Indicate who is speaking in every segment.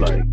Speaker 1: like.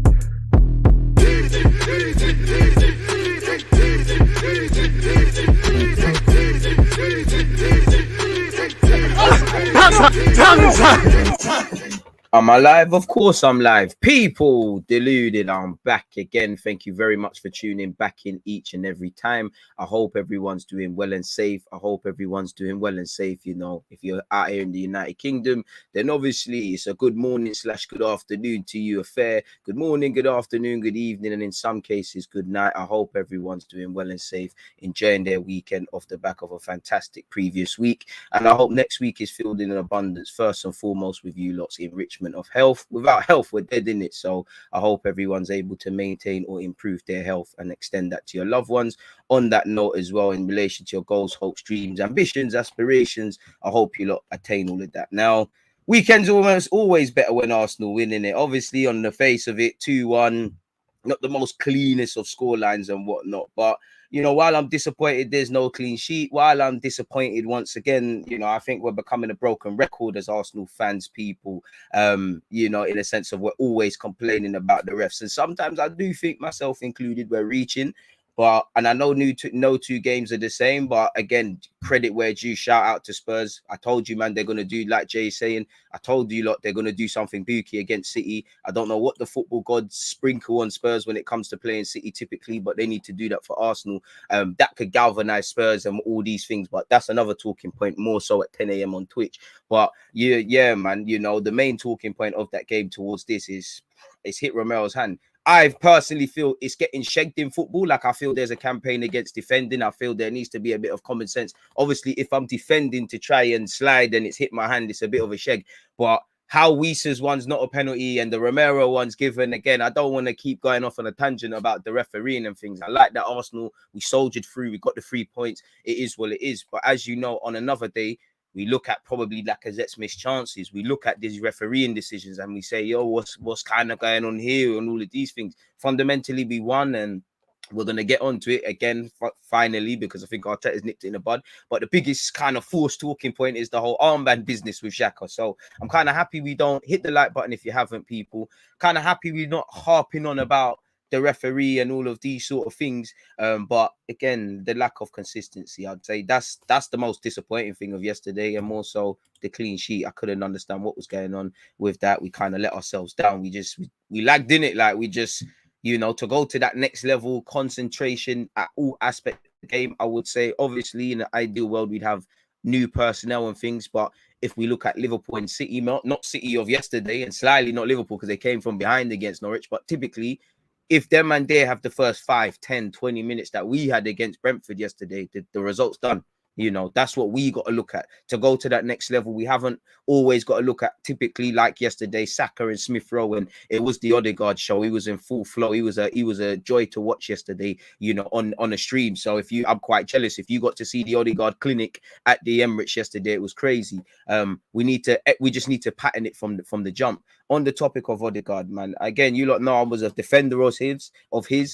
Speaker 2: Am I live? Of course I'm live. People, Deluded, I'm back again. Thank you very much for tuning back in each and every time. I hope everyone's doing well and safe. I hope everyone's doing well and safe. You know, if you're out here in the United Kingdom, then obviously it's a good morning / good afternoon to you. A fair good morning, good afternoon, good evening, and in some cases, good night. I hope everyone's doing well and safe, enjoying their weekend off the back of a fantastic previous week. And I hope next week is filled in abundance, first and foremost with you lot's enrichment of health. Without health, we're dead in it. So I hope everyone's able to maintain or improve their health and extend that to your loved ones. On that note as well, in relation to your goals, hopes, dreams, ambitions, aspirations, I hope you lot attain all of that. Now, weekends almost always better when Arsenal win, innit? Obviously, on the face of it, 2-1, not the most cleanest of scorelines and whatnot, but you know, while I'm disappointed there's no clean sheet, while I'm disappointed once again, you know, I think we're becoming a broken record as Arsenal fans, people, you know, in a sense of we're always complaining about the refs. And sometimes I do think, myself included, we're reaching. But, and I know no two games are the same, but again, credit where due. Shout out to Spurs. I told you, man, they're going to do, like Jay's saying, I told you lot, they're going to do something booky against City. I don't know what the football gods sprinkle on Spurs when it comes to playing City typically, but they need to do that for Arsenal. That could galvanize Spurs and all these things, but that's another talking point, more so at 10 a.m. on Twitch. But yeah, man, you know, the main talking point of that game towards this is it's hit Romero's hand. I personally feel it's getting shagged in football. Like, I feel there's a campaign against defending. I feel there needs to be a bit of common sense. Obviously, if I'm defending to try and slide and it's hit my hand, it's a bit of a shag. But how Wies's one's not a penalty and the Romero one's given, again, I don't want to keep going off on a tangent about the refereeing and things. I like that Arsenal, we soldiered through, we got the 3 points. It is what it is. But as you know, on another day, we look at probably Lacazette's missed chances. We look at these refereeing decisions and we say, yo, what's kind of going on here and all of these things. Fundamentally, we won, and we're going to get onto it again, finally, because I think Arteta's nipped it in the bud. But the biggest kind of forced talking point is the whole armband business with Xhaka. So I'm kind of happy we don't hit the like button if you haven't, people. Kind of happy we're not harping on about the referee and all of these sort of things, but again, the lack of consistency, I'd say that's the most disappointing thing of yesterday, and more so the clean sheet. I couldn't understand what was going on with that. We kind of let ourselves down. We lagged in it, like we just, you know, to go to that next level, concentration at all aspects of the game. I would say, obviously, in an ideal world, we'd have new personnel and things, but if we look at Liverpool and City, not City of yesterday, and slightly not Liverpool because they came from behind against Norwich, but typically, if them and they have the first 5, 10, 20 minutes that we had against Brentford yesterday, the result's done. You know, that's what we got to look at to go to that next level. We haven't always got to look at, typically, like yesterday, Xhaka and Smith Rowe, and it was the Odegaard show. He was in full flow. He was a joy to watch yesterday, you know, on a stream. So I'm quite jealous. If you got to see the Odegaard clinic at the Emirates yesterday, it was crazy. We just need to pattern it from the jump. On the topic of Odegaard, man, again, you lot know I was a defender of his.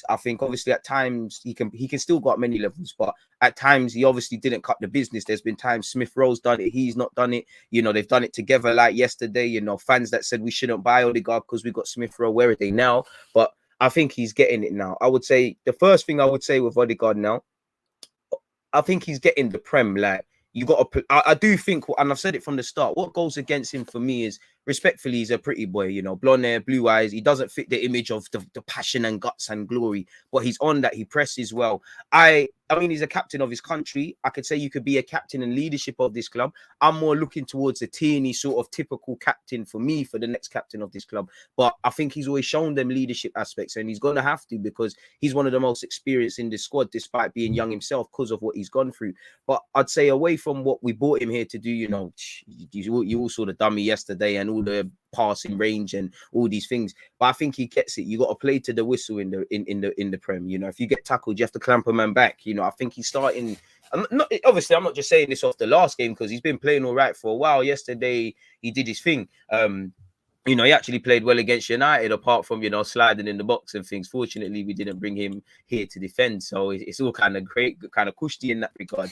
Speaker 2: I think obviously at times he can still go at many levels, but at times he obviously didn't cut the business. There's been times Smith Rowe's done it, he's not done it. You know, they've done it together, like yesterday. You know, fans that said we shouldn't buy Odegaard because we got Smith Rowe, where are they now? But I think he's getting it now. I would say the first thing I would say with Odegaard now, I think he's getting the Prem. Like, you got to, I do think, and I've said it from the start, what goes against him for me is, respectfully, he's a pretty boy, you know, blonde hair, blue eyes. He doesn't fit the image of the passion and guts and glory, but he's on that. He presses well. I mean, he's a captain of his country. I could say you could be a captain and leadership of this club. I'm more looking towards a Tierney sort of typical captain for me, for the next captain of this club. But I think he's always shown them leadership aspects, and he's going to have to, because he's one of the most experienced in the squad, despite being young himself, because of what he's gone through. But I'd say, away from what we brought him here to do, you know, you all saw the dummy yesterday and all the passing range and all these things, but I think he gets it. You got to play to the whistle in the Prem. You know, if you get tackled, you have to clamp a man back. You know, I think he's starting. I'm not just saying this off the last game, because he's been playing all right for a while. Yesterday he did his thing. You know, he actually played well against United, apart from, you know, sliding in the box and things. Fortunately, we didn't bring him here to defend, so it's all kind of great, kind of cushy in that regard.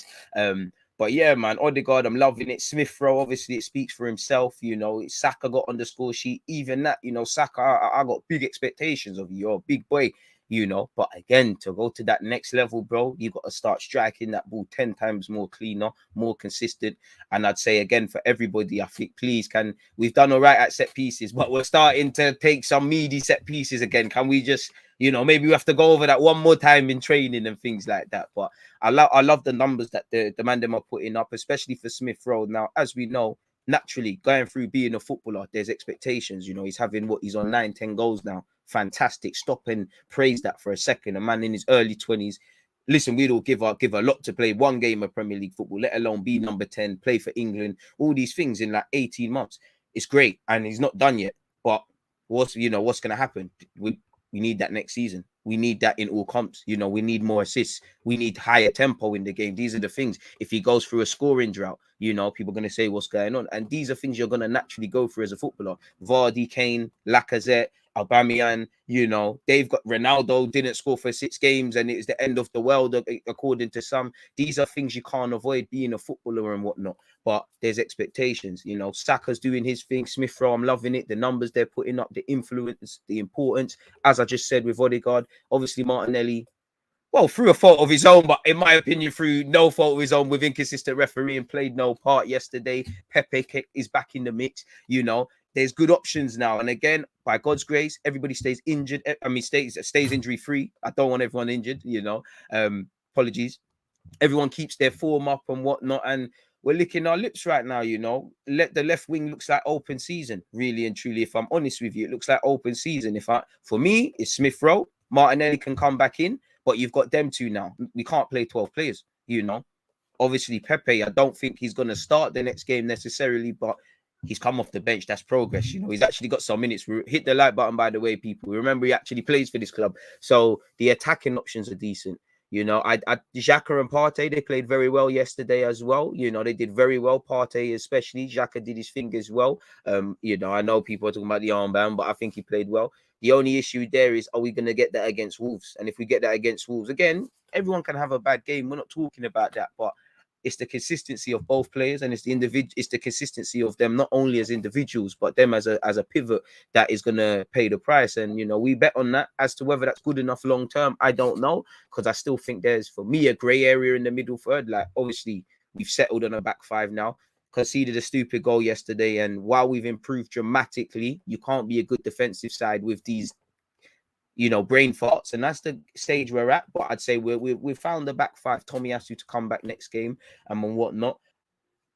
Speaker 2: But yeah, man, Odegaard, I'm loving it. Smith Rowe, obviously, it speaks for himself. You know, Saka got on the score sheet. Even that, you know, Saka, I got big expectations of you. You're a big boy, you know. But again, to go to that next level, bro, you got to start striking that ball 10 times more cleaner, more consistent. And I'd say again for everybody, I think, please, we've done all right at set pieces, but we're starting to take some meaty set pieces again. Can we just, you know, maybe we have to go over that one more time in training and things like that. But I love the numbers that the man them are putting up, especially for Smith Rowe. Now, as we know, naturally going through being a footballer, there's expectations. You know, he's he's on 9-10 goals now. Fantastic. Stop and praise that for a second. A man in his early 20s. Listen, we'd all give a lot to play one game of Premier League football, let alone be number 10, play for England, all these things in like 18 months. It's great. And he's not done yet. But what's going to happen? We need that next season. We need that in all comps. You know, we need more assists. We need higher tempo in the game. These are the things. If he goes through a scoring drought, you know, people are going to say what's going on. And these are things you're going to naturally go through as a footballer. Vardy, Kane, Lacazette, Aubameyang, you know, they've got Ronaldo didn't score for 6 games and it's the end of the world, according to some. These are things you can't avoid being a footballer and whatnot. But there's expectations, you know. Saka's doing his thing. Smith Rowe, I'm loving it. The numbers they're putting up, the influence, the importance. As I just said with Odegaard, obviously Martinelli, well, through a fault of his own, but in my opinion, through no fault of his own, with inconsistent refereeing, played no part yesterday. Pepe is back in the mix. You know, there's good options now. And again, by God's grace, everybody stays injured. I mean, stays injury free. I don't want everyone injured, you know. Apologies. Everyone keeps their form up and whatnot. And we're licking our lips right now, you know. The left wing looks like open season, really and truly. If I'm honest with you, it looks like open season. For me, it's Smith Rowe. Martinelli can come back in. But you've got them two now. We can't play 12 players, you know. Obviously, Pepe, I don't think he's going to start the next game necessarily, but he's come off the bench. That's progress, you know. He's actually got some minutes. Hit the like button, by the way, people. Remember, he actually plays for this club. So the attacking options are decent. You know, Xhaka and Partey, they played very well yesterday as well. You know, they did very well. Partey especially. Xhaka did his thing as well. You know, I know people are talking about the armband, but I think he played well. The only issue there is, are we going to get that against Wolves? And if we get that against Wolves, again, everyone can have a bad game. We're not talking about that, but it's the consistency of both players, and it's the consistency of them not only as individuals, but them as a pivot that is going to pay the price. And you know, we bet on that. As to whether that's good enough long term, I don't know, because I still think there's, for me, a grey area in the middle third. Like, obviously, we've settled on a back five now. Conceded a stupid goal yesterday, and while we've improved dramatically, you can't be a good defensive side with these, you know, brain farts, and that's the stage we're at. But I'd say we've found the back five. Tomiyasu to come back next game and whatnot.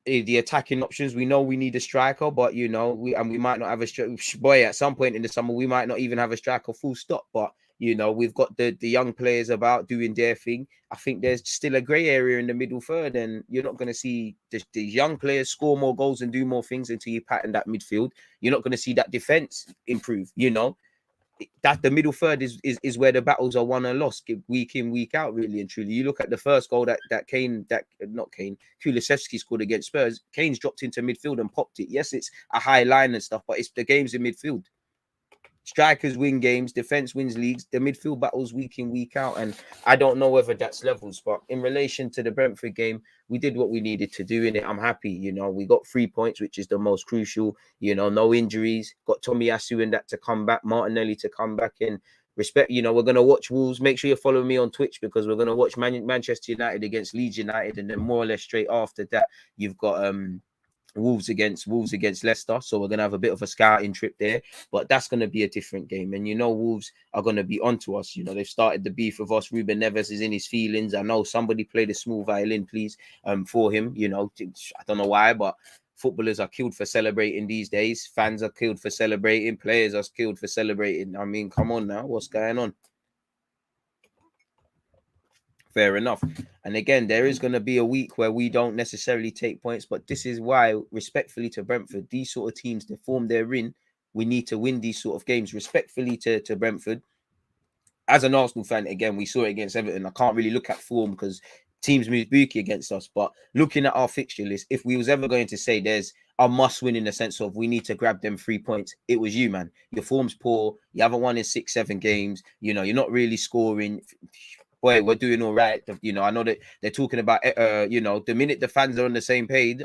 Speaker 2: The attacking options, we know we need a striker, but you know, we might not have a boy at some point in the summer. We might not even have a striker, full stop. But you know, we've got the young players about doing their thing. I think there's still a grey area in the middle third, and you're not going to see the young players score more goals and do more things until you pattern that midfield. You're not going to see that defense improve. You know, that the middle third is where the battles are won and lost week in, week out, really and truly. You look at the first goal that Kulusevski scored against Spurs. Kane's dropped into midfield and popped it. Yes, it's a high line and stuff, but it's the games in midfield. Strikers win games, defense wins leagues, the midfield battles week in, week out. And I don't know whether that's levels, but in relation to the Brentford game, we did what we needed to do in it. I'm happy, you know, we got 3 points, which is the most crucial, you know, no injuries, got Tomiyasu in that to come back, Martinelli to come back in. Respect, you know, we're going to watch Wolves. Make sure you're following me on Twitch, because we're going to watch Manchester United against Leeds United, and then more or less straight after that, you've got Wolves against Leicester. So we're going to have a bit of a scouting trip there, but that's going to be a different game. And you know, Wolves are going to be onto us. You know, they've started the beef with us. Ruben Neves is in his feelings. I know somebody played a small violin, please, for him. You know, I don't know why, but footballers are killed for celebrating these days. Fans are killed for celebrating. Players are killed for celebrating. I mean, come on now, what's going on? Fair enough. And again, there is going to be a week where we don't necessarily take points, but this is why, respectfully to Brentford, these sort of teams, the form they're in, we need to win these sort of games. Respectfully to Brentford, as an Arsenal fan, again, we saw it against Everton. I can't really look at form because teams move bookie against us, but looking at our fixture list, if we was ever going to say there's a must win in the sense of we need to grab them 3 points, it was you, man. Your form's poor. You haven't won in 6-7 games. You know, you're not really scoring. boy, we're doing all right. You know, I know that they're talking about, you know, the minute the fans are on the same page,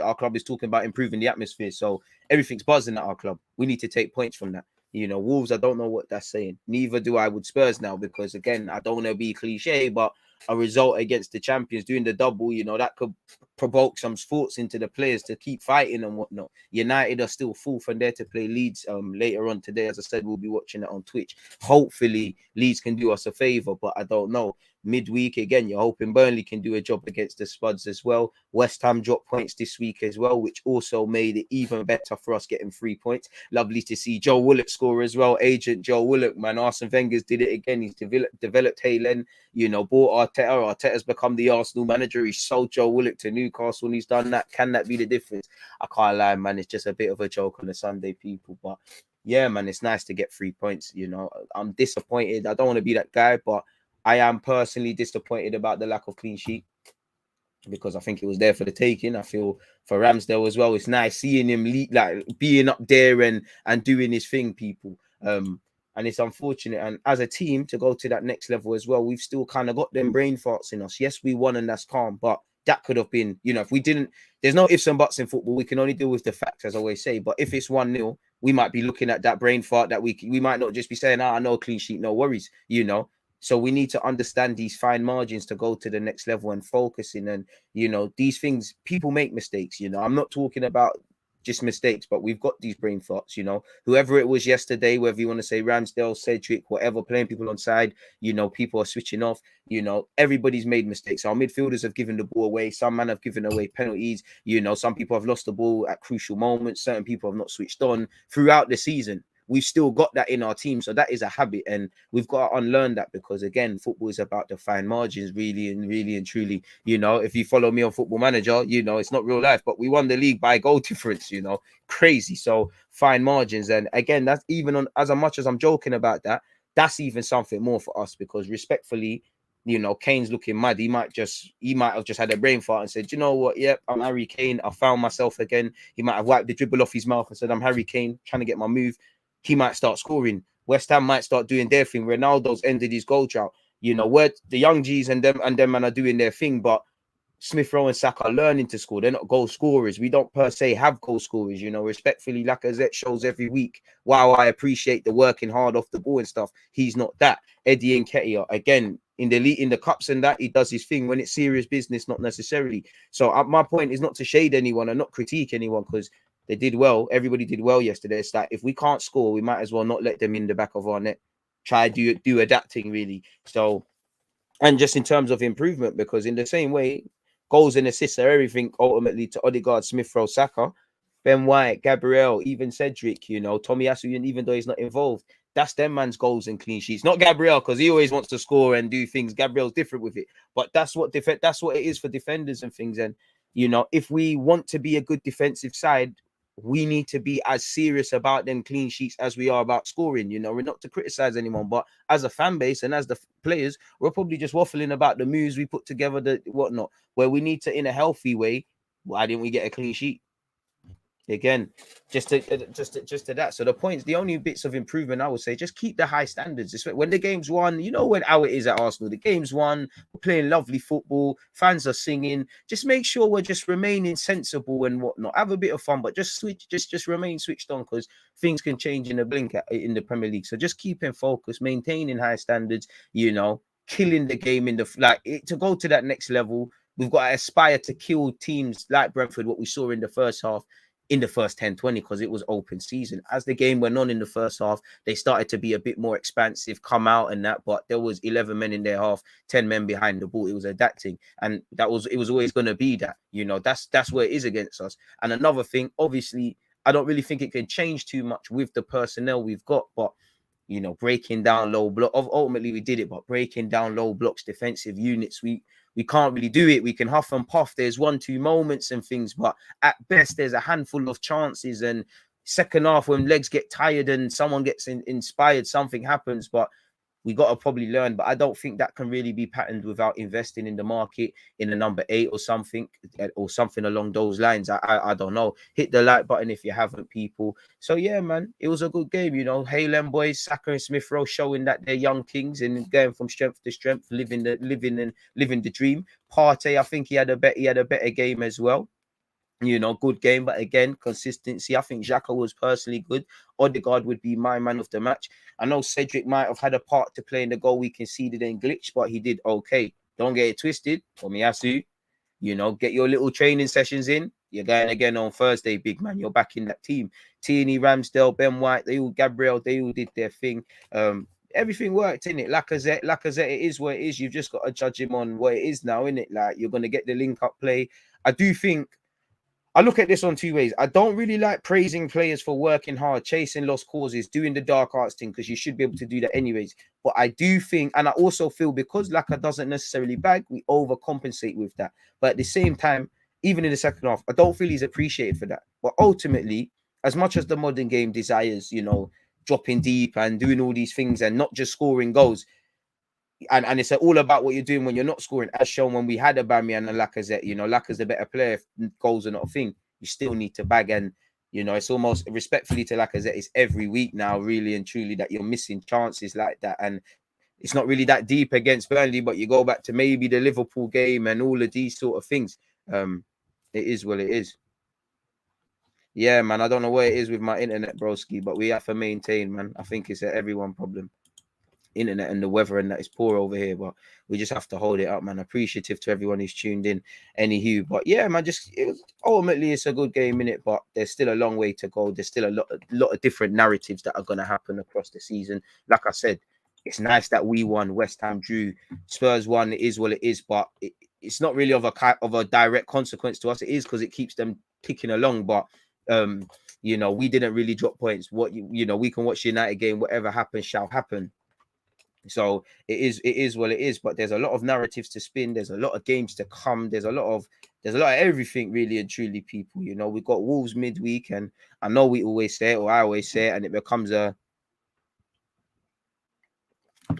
Speaker 2: our club is talking about improving the atmosphere. So everything's buzzing at our club. We need to take points from that. You know, Wolves, I don't know what that's saying. Neither do I with Spurs now, because again, I don't want to be cliche, but a result against the champions doing the double, you know, that could provoke some thoughts into the players to keep fighting and whatnot. United are still fourth and there to play Leeds later on today. As I said, we'll be watching it on Twitch. Hopefully Leeds can do us a favor, but I don't know. Midweek again, you're hoping Burnley can do a job against the Spuds as well. West Ham dropped points this week as well, which also made it even better for us getting 3 points. Lovely to see Joe Willock score as well. Agent Joe Willock, man. Arsene Wenger's did it again. He's developed Haaland, you know, bought Arteta. Arteta's become the Arsenal manager. He sold Joe Willock to Newcastle and he's done that. Can that be the difference? I can't lie, man. It's just a bit of a joke on a Sunday, people. But yeah, man, it's nice to get 3 points. You know, I'm disappointed. I don't want to be that guy, but I am personally disappointed about the lack of clean sheet, because I think it was there for the taking. I feel for Ramsdale as well, it's nice seeing him like being up there and doing his thing, people. And it's unfortunate. And as a team, to go to that next level as well, we've still kind of got them brain farts in us. Yes, we won and that's calm, but that could have been, you know, if we didn't, there's no ifs and buts in football. We can only deal with the facts, as I always say. But if it's 1-0, we might be looking at that brain fart that we might not just be saying, no clean sheet, no worries, you know. So we need to understand these fine margins to go to the next level and focusing. And, you know, these things, people make mistakes, you know. I'm not talking about just mistakes, but we've got these brain farts, you know. Whoever it was yesterday, whether you want to say Ramsdale, Cedric, whatever, playing people on side, you know, people are switching off, you know, everybody's made mistakes. Our midfielders have given the ball away. Some men have given away penalties. You know, some people have lost the ball at crucial moments. Certain people have not switched on throughout the season. We've still got that in our team. So that is a habit. And we've got to unlearn that, because, again, football is about the fine margins, really and truly. You know, if you follow me on Football Manager, you know, it's not real life, but we won the league by goal difference, you know, crazy. So fine margins. And again, that's even on, as much as I'm joking about that, that's even something more for us, because respectfully, you know, Kane's looking mad. He might have just had a brain fart and said, you know what? Yep, I'm Harry Kane. I found myself again. He might have wiped the dribble off his mouth and said, I'm Harry Kane, trying to get my move. He might start scoring. West Ham might start doing their thing. Ronaldo's ended his goal drought. You know, where the young G's and them man are doing their thing, but Smith Rowe and Saka are learning to score. They're not goal scorers. We don't per se have goal scorers, you know. Respectfully, Lacazette shows every week. While I appreciate the working hard off the ball and stuff, he's not that. Eddie Nketiah, again, in the cups and that, he does his thing when it's serious business, not necessarily. So my point is not to shade anyone and not critique anyone, because they did well. Everybody did well yesterday. It's like, if we can't score, we might as well not let them in the back of our net. Try do adapting, really. So, and just in terms of improvement, because in the same way, goals and assists are everything ultimately to Odegaard, Smith Rowe, Saka, Ben White, Gabriel, even Cedric, you know, Tomiyasu, and even though he's not involved, that's them man's goals and clean sheets. Not Gabriel, because he always wants to score and do things. Gabriel's different with it. But that's what it is for defenders and things. And, you know, if we want to be a good defensive side, we need to be as serious about them clean sheets as we are about scoring. You know, we're not to criticize anyone, but as a fan base and as the players, we're probably just waffling about the moves we put together, the whatnot, where we need to, in a healthy way, why didn't we get a clean sheet? Again, just to that. So the only bits of improvement I would say, just keep the high standards. Just when the game's won, you know how it is at Arsenal. The game's won, we're playing lovely football, fans are singing. Just make sure we're just remaining sensible and whatnot. Have a bit of fun, but just remain switched on, because things can change in a blink in the Premier League. So just keeping focus, maintaining high standards. You know, killing the game to go to that next level. We've got to aspire to kill teams like Brentford, what we saw in the first half, in the first 10-20, because it was open season. As the game went on in the first half, they started to be a bit more expansive, come out and that, but there was 11 men in their half, 10 men behind the ball. It was adapting, and it was always going to be that, you know, that's where it is against us. And another thing, obviously, I don't really think it can change too much with the personnel we've got, but, you know, breaking down low block, ultimately we did it, but breaking down low blocks, defensive units, we can't really do it. We can huff and puff. There's 1-2 moments and things, but at best, there's a handful of chances. And second half, when legs get tired and someone gets inspired, something happens. But We got to probably learn, but I don't think that can really be patterned without investing in the market in a number 8 or something along those lines. I don't know. Hit the like button if you haven't, people. So yeah, man, it was a good game. You know, Haaland boys, Saka and Smith Rowe showing that they're young kings and going from strength to strength, living the dream. Partey, I think he had a better game as well. You know, good game, but again, consistency. I think Xhaka was personally good. Odegaard would be my man of the match. I know Cedric might have had a part to play in the goal we conceded and glitch, but he did okay. Don't get it twisted. Tomiyasu, you know, get your little training sessions in. You're going again on Thursday, big man. You're back in that team. Tierney, Ramsdale, Ben White, Gabriel, they all did their thing. Everything worked, innit? Lacazette, it is what it is. You've just got to judge him on what it is now, innit? Like, you're going to get the link-up play. I do think I look at this on 2 ways. I don't really like praising players for working hard, chasing lost causes, doing the dark arts thing, because you should be able to do that anyways. But I do think, and I also feel because LACA doesn't necessarily bag, we overcompensate with that. But at the same time, even in the second half, I don't feel he's appreciated for that. But ultimately, as much as the modern game desires, you know, dropping deep and doing all these things and not just scoring goals, and it's all about what you're doing when you're not scoring, as shown when we had Aubameyang and Lacazette. You know, Laca's the better player. If goals are not a thing, you still need to bag. And, you know, it's almost respectfully to Lacazette, it's every week now, really and truly, that you're missing chances like that. And it's not really that deep against Burnley, but you go back to maybe the Liverpool game and all of these sort of things. It is what it is. Yeah, man, I don't know what it is with my internet, broski, but we have to maintain, man. I think it's an everyone problem. Internet and the weather and that is poor over here, but we just have to hold it up, man. Appreciative to everyone who's tuned in. Anywho, but yeah, man, ultimately it's a good game in it, but there's still a long way to go. There's still a lot of different narratives that are going to happen across the season. Like I said, it's nice that we won, West Ham drew, Spurs won. It is what it is, but it's not really of a direct consequence to us. It is because it keeps them ticking along, but you know, we didn't really drop points. You know, we can watch the United game, whatever happens shall happen. So it is what it is, but there's a lot of narratives to spin. There's a lot of games to come. There's a lot of everything, really and truly, people. You know, we've got Wolves midweek, and I know we always say it, or I always say it, and it becomes a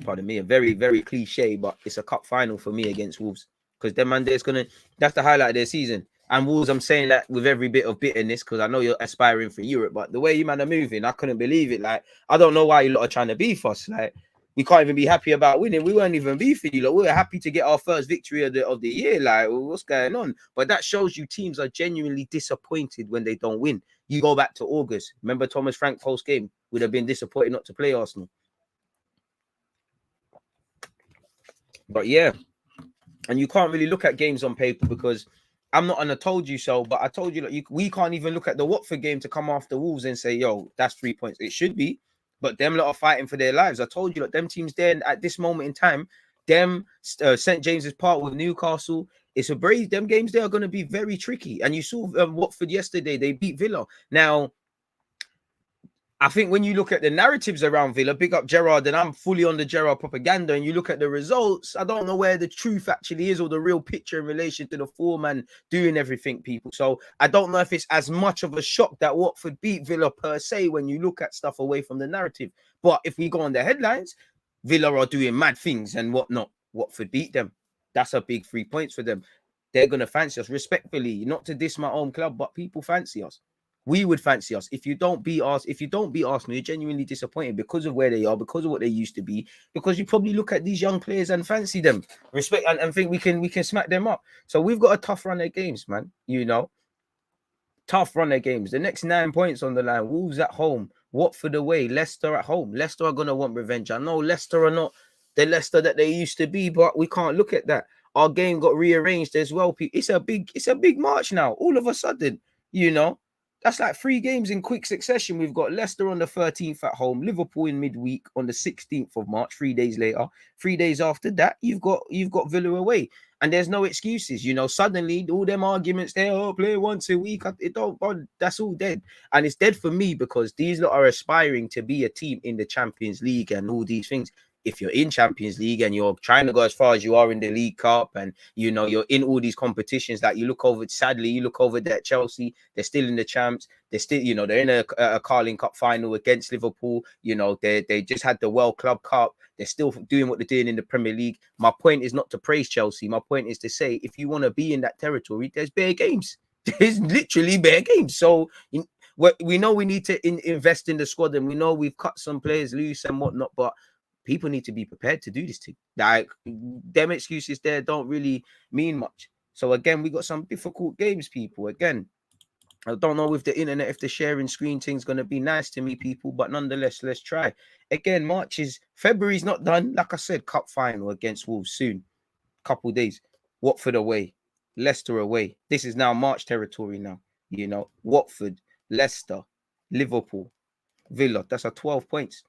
Speaker 2: very, very cliche, but it's a cup final for me against Wolves, because them man, that's the highlight of their season. And Wolves, I'm saying that with every bit of bitterness, because I know you're aspiring for Europe, but the way you man are moving, I couldn't believe it. Like, I don't know why you lot are trying to beef us. Like, we can't even be happy about winning. We weren't even beefing you. Like, we were happy to get our first victory of the year. Like, what's going on? But that shows you teams are genuinely disappointed when they don't win. You go back to August. Remember Thomas Frank post game would have been disappointed not to play Arsenal. But yeah, and you can't really look at games on paper, because I'm not on a told you so, but I told you, like, we can't even look at the Watford game to come after Wolves and say, yo, that's 3 points. It should be. But them lot are fighting for their lives. I told you, like, them teams there at this moment in time, them St. James's Park with Newcastle, it's a brave. Them games there are going to be very tricky. And you saw Watford yesterday, they beat Villa. Now, I think when you look at the narratives around Villa, big up Gerrard, and I'm fully on the Gerrard propaganda, and you look at the results, I don't know where the truth actually is, or the real picture in relation to the foreman doing everything, people. So I don't know if it's as much of a shock that Watford beat Villa per se when you look at stuff away from the narrative. But if we go on the headlines, Villa are doing mad things and whatnot. Watford beat them. That's a big 3 points for them. They're going to fancy us, respectfully, not to diss my own club, but people fancy us. We would fancy us. If you don't beat us, Arsenal, you're genuinely disappointed because of where they are, because of what they used to be, because you probably look at these young players and fancy them, respect, and think we can smack them up. So we've got a tough run of games, man. You know, tough run of games. The next 9 points on the line. Wolves at home, Watford away, Leicester at home. Leicester are gonna want revenge. I know Leicester are not the Leicester that they used to be, but we can't look at that. Our game got rearranged as well. It's a big March now. All of a sudden, you know. That's like 3 games in quick succession. We've got Leicester on the 13th at home, Liverpool in midweek on the 16th of March, 3 days later. 3 days after that, you've got Villa away. And there's no excuses. You know, suddenly all them arguments there, oh, play once a week, that's all dead. And it's dead for me because these lot are aspiring to be a team in the Champions League and all these things. if you're in Champions League and you're trying to go as far as you are in the League Cup, and you know you're in all these competitions, that you look over, sadly, you look over there at Chelsea, they're still in the champs, they're still, you know, they're in a Carling Cup final against Liverpool, you know, they just had the World Club Cup, they're still doing what they're doing in the Premier League. My point is not to praise Chelsea. My point is to say, if you want to be in that territory, there's bare games. There's literally bare games. So we know we need to invest in the squad, and we know we've cut some players loose and whatnot, but people need to be prepared to do this thing. Like, them excuses there don't really mean much. So again, we got some difficult games, people. Again, I don't know with the internet if the sharing screen thing's going to be nice to me, people, but nonetheless, let's try. Again, February's not done. Like I said, cup final against Wolves soon. Couple days. Watford away. Leicester away. This is now March territory now. You know, Watford, Leicester, Liverpool, Villa. That's a 12 points.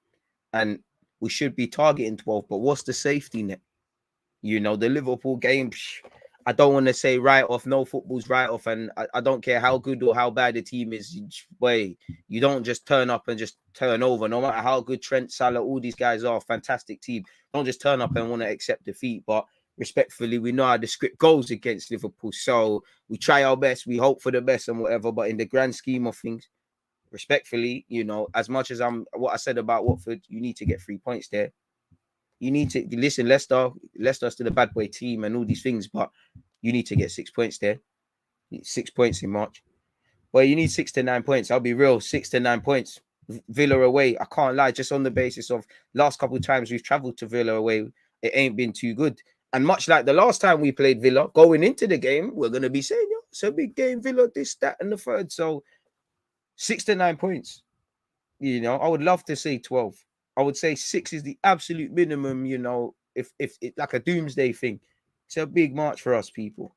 Speaker 2: And we should be targeting 12, but what's the safety net? You know, the Liverpool game, I don't want to say write off. No football's write off, and I don't care how good or how bad the team is. You don't just turn up and just turn over. No matter how good Trent, Salah, all these guys are, fantastic team. Don't just turn up and want to accept defeat. But respectfully, we know how the script goes against Liverpool, so we try our best. We hope for the best and whatever. But in the grand scheme of things, respectfully, you know, as much as what I said about Watford, you need to get 3 points there. You need to listen. Leicester's still a bad boy team and all these things, but you need to get 6 points there. 6 points in March. Well, you need 6 to 9 points. I'll be real, 6 to 9 points. Villa away, I can't lie. Just on the basis of last couple of times we've travelled to Villa away, it ain't been too good. And much like the last time we played Villa, going into the game, we're gonna be saying, "Yo, it's a big game, Villa, this, that, and the third." So 6 to 9 points. You know, I would love to say 12. I would say 6 is the absolute minimum, you know, if it like a doomsday thing. It's a big march for us, people.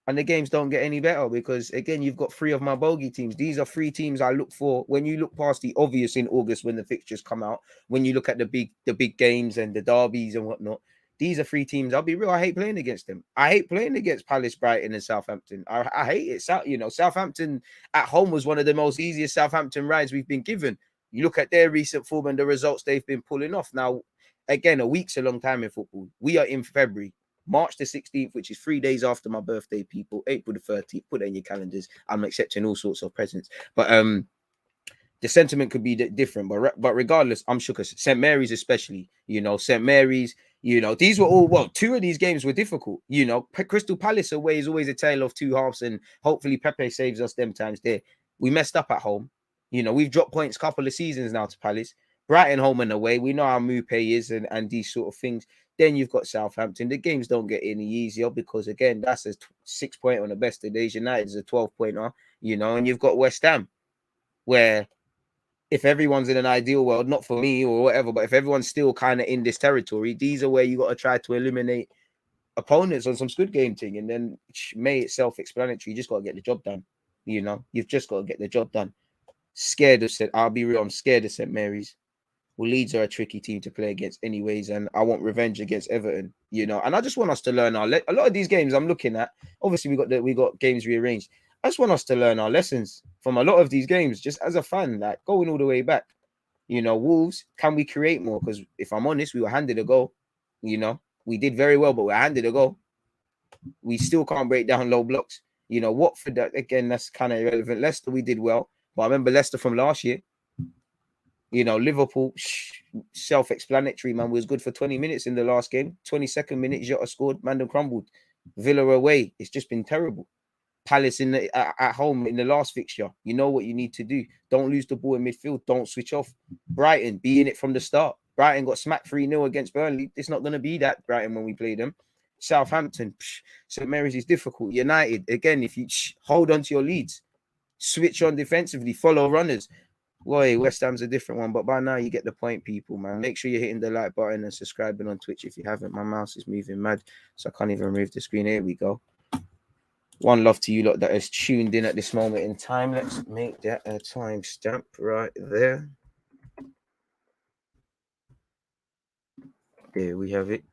Speaker 2: And the games don't get any better because, again, you've got 3 of my bogey teams. These are 3 teams I look for when you look past the obvious in August when the fixtures come out, when you look at the big games and the derbies and whatnot. These are 3 teams. I'll be real, I hate playing against them. I hate playing against Palace, Brighton, and Southampton. I hate it. You know, Southampton at home was one of the most easiest Southampton rides we've been given. You look at their recent form and the results they've been pulling off. Now, again, a week's a long time in football. We are in February, March the 16th, which is 3 days after my birthday, people. April the 13th, put it in your calendars. I'm accepting all sorts of presents. But the sentiment could be different. But regardless, I'm shook. St. Mary's especially, you know, St. Mary's, you know, these were all, well, 2 of these games were difficult. You know, Crystal Palace away is always a tale of 2 halves, and hopefully Pepe saves us them times there. We messed up at home. You know, we've dropped points a couple of seasons now to Palace. Brighton home and away. We know how Mupé is and these sort of things. Then you've got Southampton. The games don't get any easier because, again, that's a 6 point on the best of days. United is a 12-pointer, you know, and you've got West Ham, where if everyone's in an ideal world, not for me or whatever, but if everyone's still kind of in this territory, these are where you got to try to eliminate opponents on some Squid Game thing. And then, mate, it's self-explanatory. You just got to get the job done. You know, you've just got to get the job done. I'll be real, I'm scared of St. Mary's. Well, Leeds are a tricky team to play against anyways, and I want revenge against Everton, you know. And I just want us to learn a lot of these games I'm looking at. Obviously, we got games rearranged. I just want us to learn our lessons from a lot of these games, just as a fan, like going all the way back. You know, Wolves, can we create more? Because if I'm honest, we were handed a goal. You know, we did very well, but we're handed a goal. We still can't break down low blocks. You know, Watford, again, that's kind of irrelevant. Leicester, we did well. But I remember Leicester from last year. You know, Liverpool, self-explanatory, man. We was good for 20 minutes in the last game. 22nd minute, Xhaka scored, man, crumbled. Villa away, it's just been terrible. Palace at home in the last fixture. You know what you need to do. Don't lose the ball in midfield. Don't switch off. Brighton, be in it from the start. Brighton got smacked 3-0 against Burnley. It's not going to be that Brighton when we play them. Southampton, St. Mary's is difficult. United, again, if you hold on to your leads, switch on defensively, follow runners. Boy, West Ham's a different one, but by now you get the point, people, man. Make sure you're hitting the like button and subscribing on Twitch if you haven't. My mouse is moving mad, so I can't even move the screen. Here we go. One love to you lot that is tuned in at this moment in time. Let's make that a timestamp right there. There we have it.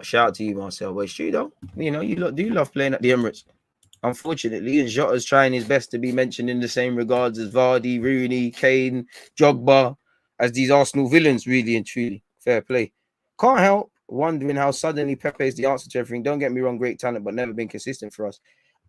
Speaker 2: Shout out to you, Marcel. Well, it's true, though. You know, you lot do love playing at the Emirates. Unfortunately, and Jota's trying his best to be mentioned in the same regards as Vardy, Rooney, Kane, Drogba, as these Arsenal villains, really and truly. Fair play. Can't help wondering how suddenly Pepe is the answer to everything. Don't get me wrong, great talent, but never been consistent for us.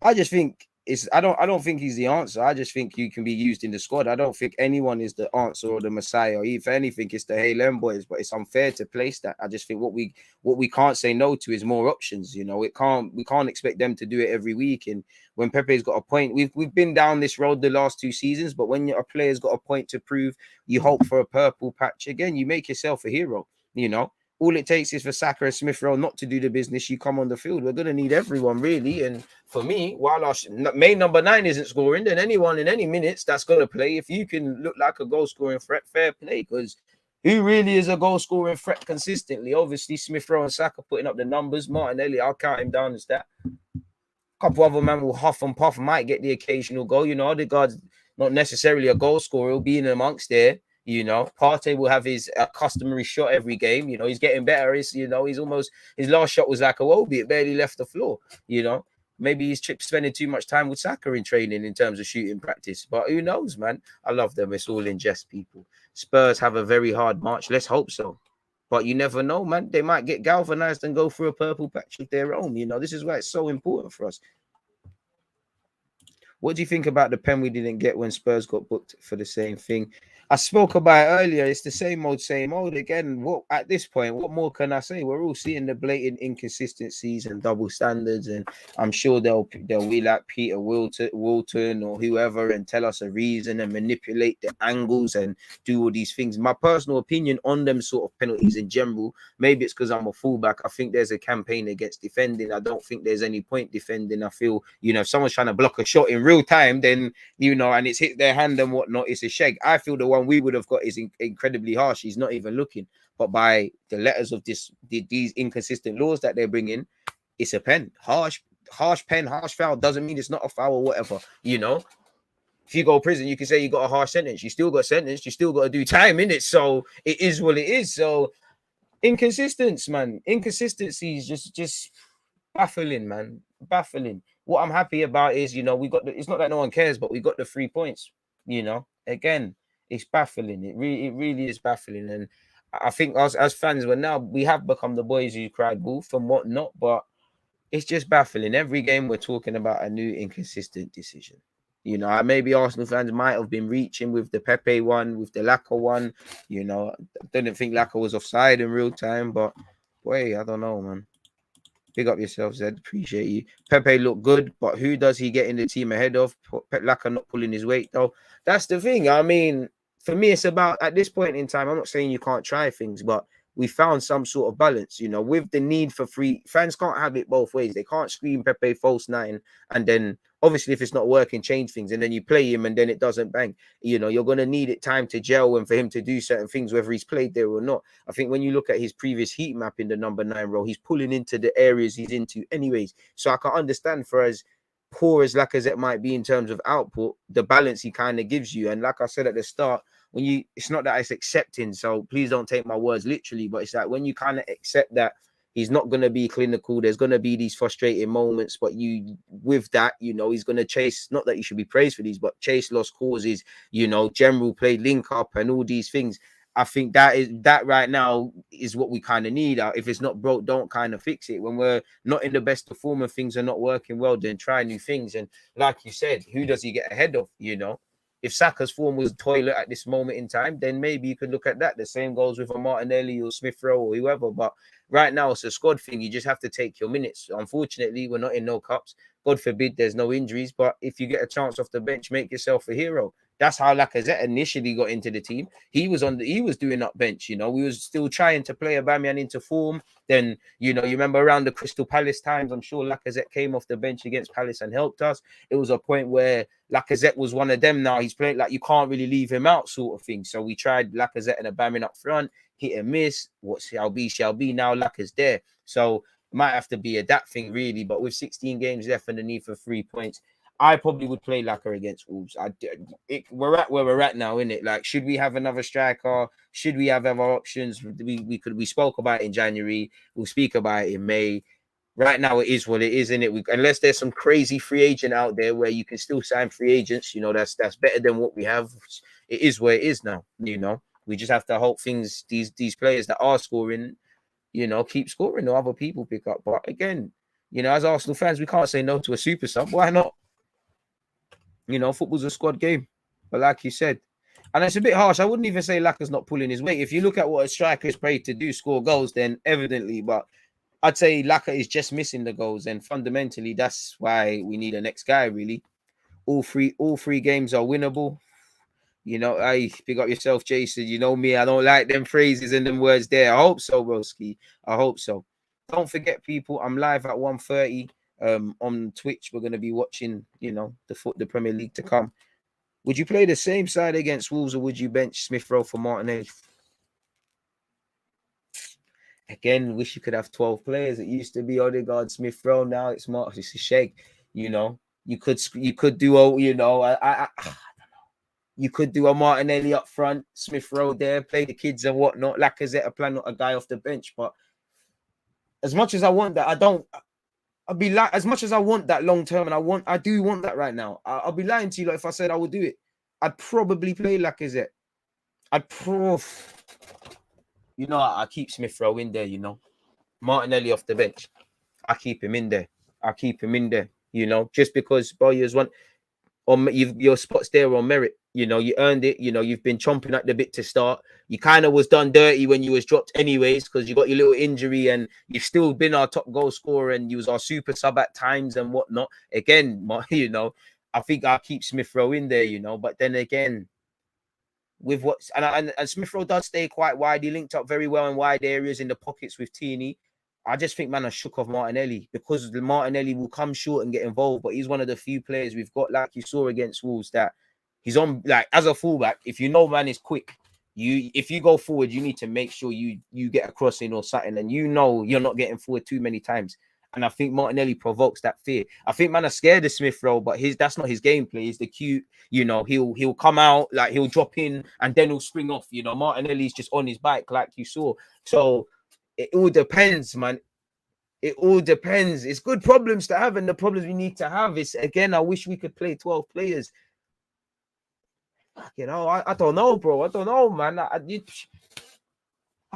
Speaker 2: I just think I don't think he's the answer. I just think you can be used in the squad. I don't think anyone is the answer or the messiah. If anything, it's the Halen boys, but it's unfair to place that. I just think what we can't say no to is more options. You know, we can't expect them to do it every week. And when Pepe's got a point, we've been down this road the last 2 seasons, but when a player's got a point to prove, you hope for a purple patch again. You make yourself a hero. You know, all it takes is for Saka and Smith Rowe not to do the business. You come on the field. We're going to need everyone, really. And for me, while our main number 9 isn't scoring, then anyone in any minutes that's going to play, if you can look like a goal scoring threat, fair play. Because who really is a goal scoring threat consistently? Obviously, Smith Rowe and Saka putting up the numbers. Martinelli, I'll count him down as that. A couple other men will huff and puff, might get the occasional goal. You know, Odegaard's not necessarily a goal scorer. He'll be in amongst there. You know, Partey will have his customary shot every game. You know, he's getting better. He's almost, his last shot was like a Wobie. It barely left the floor. You know, maybe he's spending too much time with Saka in training in terms of shooting practice. But who knows, man? I love them. It's all in jest, people. Spurs have a very hard march. Let's hope so. But you never know, man. They might get galvanized and go for a purple patch of their own. You know, this is why it's so important for us. What do you think about the pen we didn't get when Spurs got booked for the same thing? I spoke about it earlier. It's the same old again. What at this point, what more can I say? We're all seeing the blatant inconsistencies and double standards, and I'm sure they'll be like Peter Wilton or whoever and tell us a reason and manipulate the angles and do all these things. My personal opinion on them sort of penalties in general, maybe it's because I'm a fullback. I think there's a campaign against defending. I don't think there's any point defending. I feel, you know, if someone's trying to block a shot in real time, then, you know, and it's hit their hand and whatnot, it's a sheg. I feel the one we would have got is incredibly harsh. He's not even looking. But by the letters of these inconsistent laws that they're bringing, it's a pen. Harsh pen, harsh foul doesn't mean it's not a foul or whatever. You know, if you go to prison, you can say you got a harsh sentence. You still got sentenced. You still got to do time in it. So it is what it is. So inconsistency, man. Inconsistency is just baffling, man. Baffling. What I'm happy about is, you know, we got it's not that no one cares, but we got the 3 points. You know, again, it's baffling. It really is baffling. And I think us as fans, we have become the boys who cried wolf and whatnot, but it's just baffling. Every game we're talking about a new inconsistent decision. You know, maybe Arsenal fans might have been reaching with the Pepe one, with the LACA one. You know, I didn't think LACA was offside in real time, but boy, I don't know, man. Big up yourself, Zed. Appreciate you. Pepe looked good, but who does he get in the team ahead of? LACA not pulling his weight, though. That's the thing. I mean, for me, it's about, at this point in time, I'm not saying you can't try things, but we found some sort of balance, you know, with the need for free. Fans can't have it both ways. They can't scream Pepe false 9 and then obviously if it's not working, change things, and then you play him and then it doesn't bang. You know, you're going to need it time to gel and for him to do certain things, whether he's played there or not. I think when you look at his previous heat map in the number 9 role, he's pulling into the areas he's into anyways. So I can understand, for as poor as Lacazette might be in terms of output, the balance he kind of gives you. And like I said at the start, it's not that it's accepting, so please don't take my words literally, but it's like when you kind of accept that he's not going to be clinical, there's going to be these frustrating moments, but with that, you know, he's going to chase, not that you should be praised for these, but chase lost causes, you know, general play, link up and all these things. I think that right now is what we kind of need. If it's not broke, don't kind of fix it. When we're not in the best of form and things are not working well, then try new things. And like you said, who does he get ahead of, you know? If Saka's form was toilet at this moment in time, then maybe you could look at that. The same goes with a Martinelli or Smith Rowe or whoever. But right now, it's a squad thing. You just have to take your minutes. Unfortunately, we're not in no cups. God forbid there's no injuries. But if you get a chance off the bench, make yourself a hero. That's how Lacazette initially got into the team. He was doing up bench, you know. We was still trying to play Aubameyang into form. Then, you know, you remember around the Crystal Palace times, I'm sure Lacazette came off the bench against Palace and helped us. It was a point where Lacazette was one of them now. He's playing like you can't really leave him out sort of thing. So we tried Lacazette and Aubameyang up front, hit and miss. What shall be. Now Laca's there. So it might have to be a that thing really. But with 16 games left and the need for 3 points, I probably would play LACA against Wolves. We're at where we're at now, isn't it? Like, should we have another striker? Should we have other options? We spoke about it in January. We'll speak about it in May. Right now, it is what it is, isn't it? Unless there's some crazy free agent out there where you can still sign free agents, you know, that's better than what we have. It is where it is now, you know. We just have to hope these players that are scoring, keep scoring or other people pick up. But again, as Arsenal fans, we can't say no to a super sub. Why not? Football's a squad game. But like you said, and it's a bit harsh. I wouldn't even say LACA's not pulling his weight. If you look at what a striker is paid to do, score goals, then evidently, but I'd say LACA is just missing the goals. And fundamentally, that's why we need a next guy, really. All three games are winnable. I pick up yourself, Jason. You know me, I don't like them phrases and them words there. I hope so, Broski. I hope so. Don't forget, people, I'm live at 1:30 on Twitch. We're going to be watching, the Premier League to come. Would you play the same side against Wolves, or would you bench Smith Rowe for Martinelli? Again, wish you could have 12 players. It used to be Odegaard, Smith Rowe. Now it's a shake. You could do I you could do a Martinelli up front, Smith Rowe there, play the kids and whatnot. Lacazette, plan not a guy off the bench. But as much as I want that, as much as I want that long term, and I do want that right now. I'll be lying to you if I said I would do it. I'd probably play Lacazette. I keep Smith Rowe in there, Martinelli off the bench. I keep him in there. Just because Boyers want, or your spot's there on merit. You earned it. You've been chomping at the bit to start. You kind of was done dirty when you was dropped anyways, because you got your little injury, and you've still been our top goal scorer, and you was our super sub at times and whatnot. Again, I think I'll keep Smith Rowe in there, but then again, with what and Smith Rowe does stay quite wide. He linked up very well in wide areas in the pockets with Tierney. I just think man, I shook off Martinelli, because the Martinelli will come short and get involved, but he's one of the few players we've got, like you saw against Wolves, that he's on, like, as a fullback. If man is quick, if you go forward, you need to make sure you get a crossing or something, and you're not getting forward too many times. And I think Martinelli provokes that fear. I think man are scared of Smith Rowe, but that's not his gameplay. He's the cute, he'll come out, like he'll drop in and then he'll spring off. Martinelli's just on his bike, like you saw. So it all depends, man. It all depends. It's good problems to have, and the problems we need to have is, again, I wish we could play 12 players. I don't know, bro. I don't know, man. I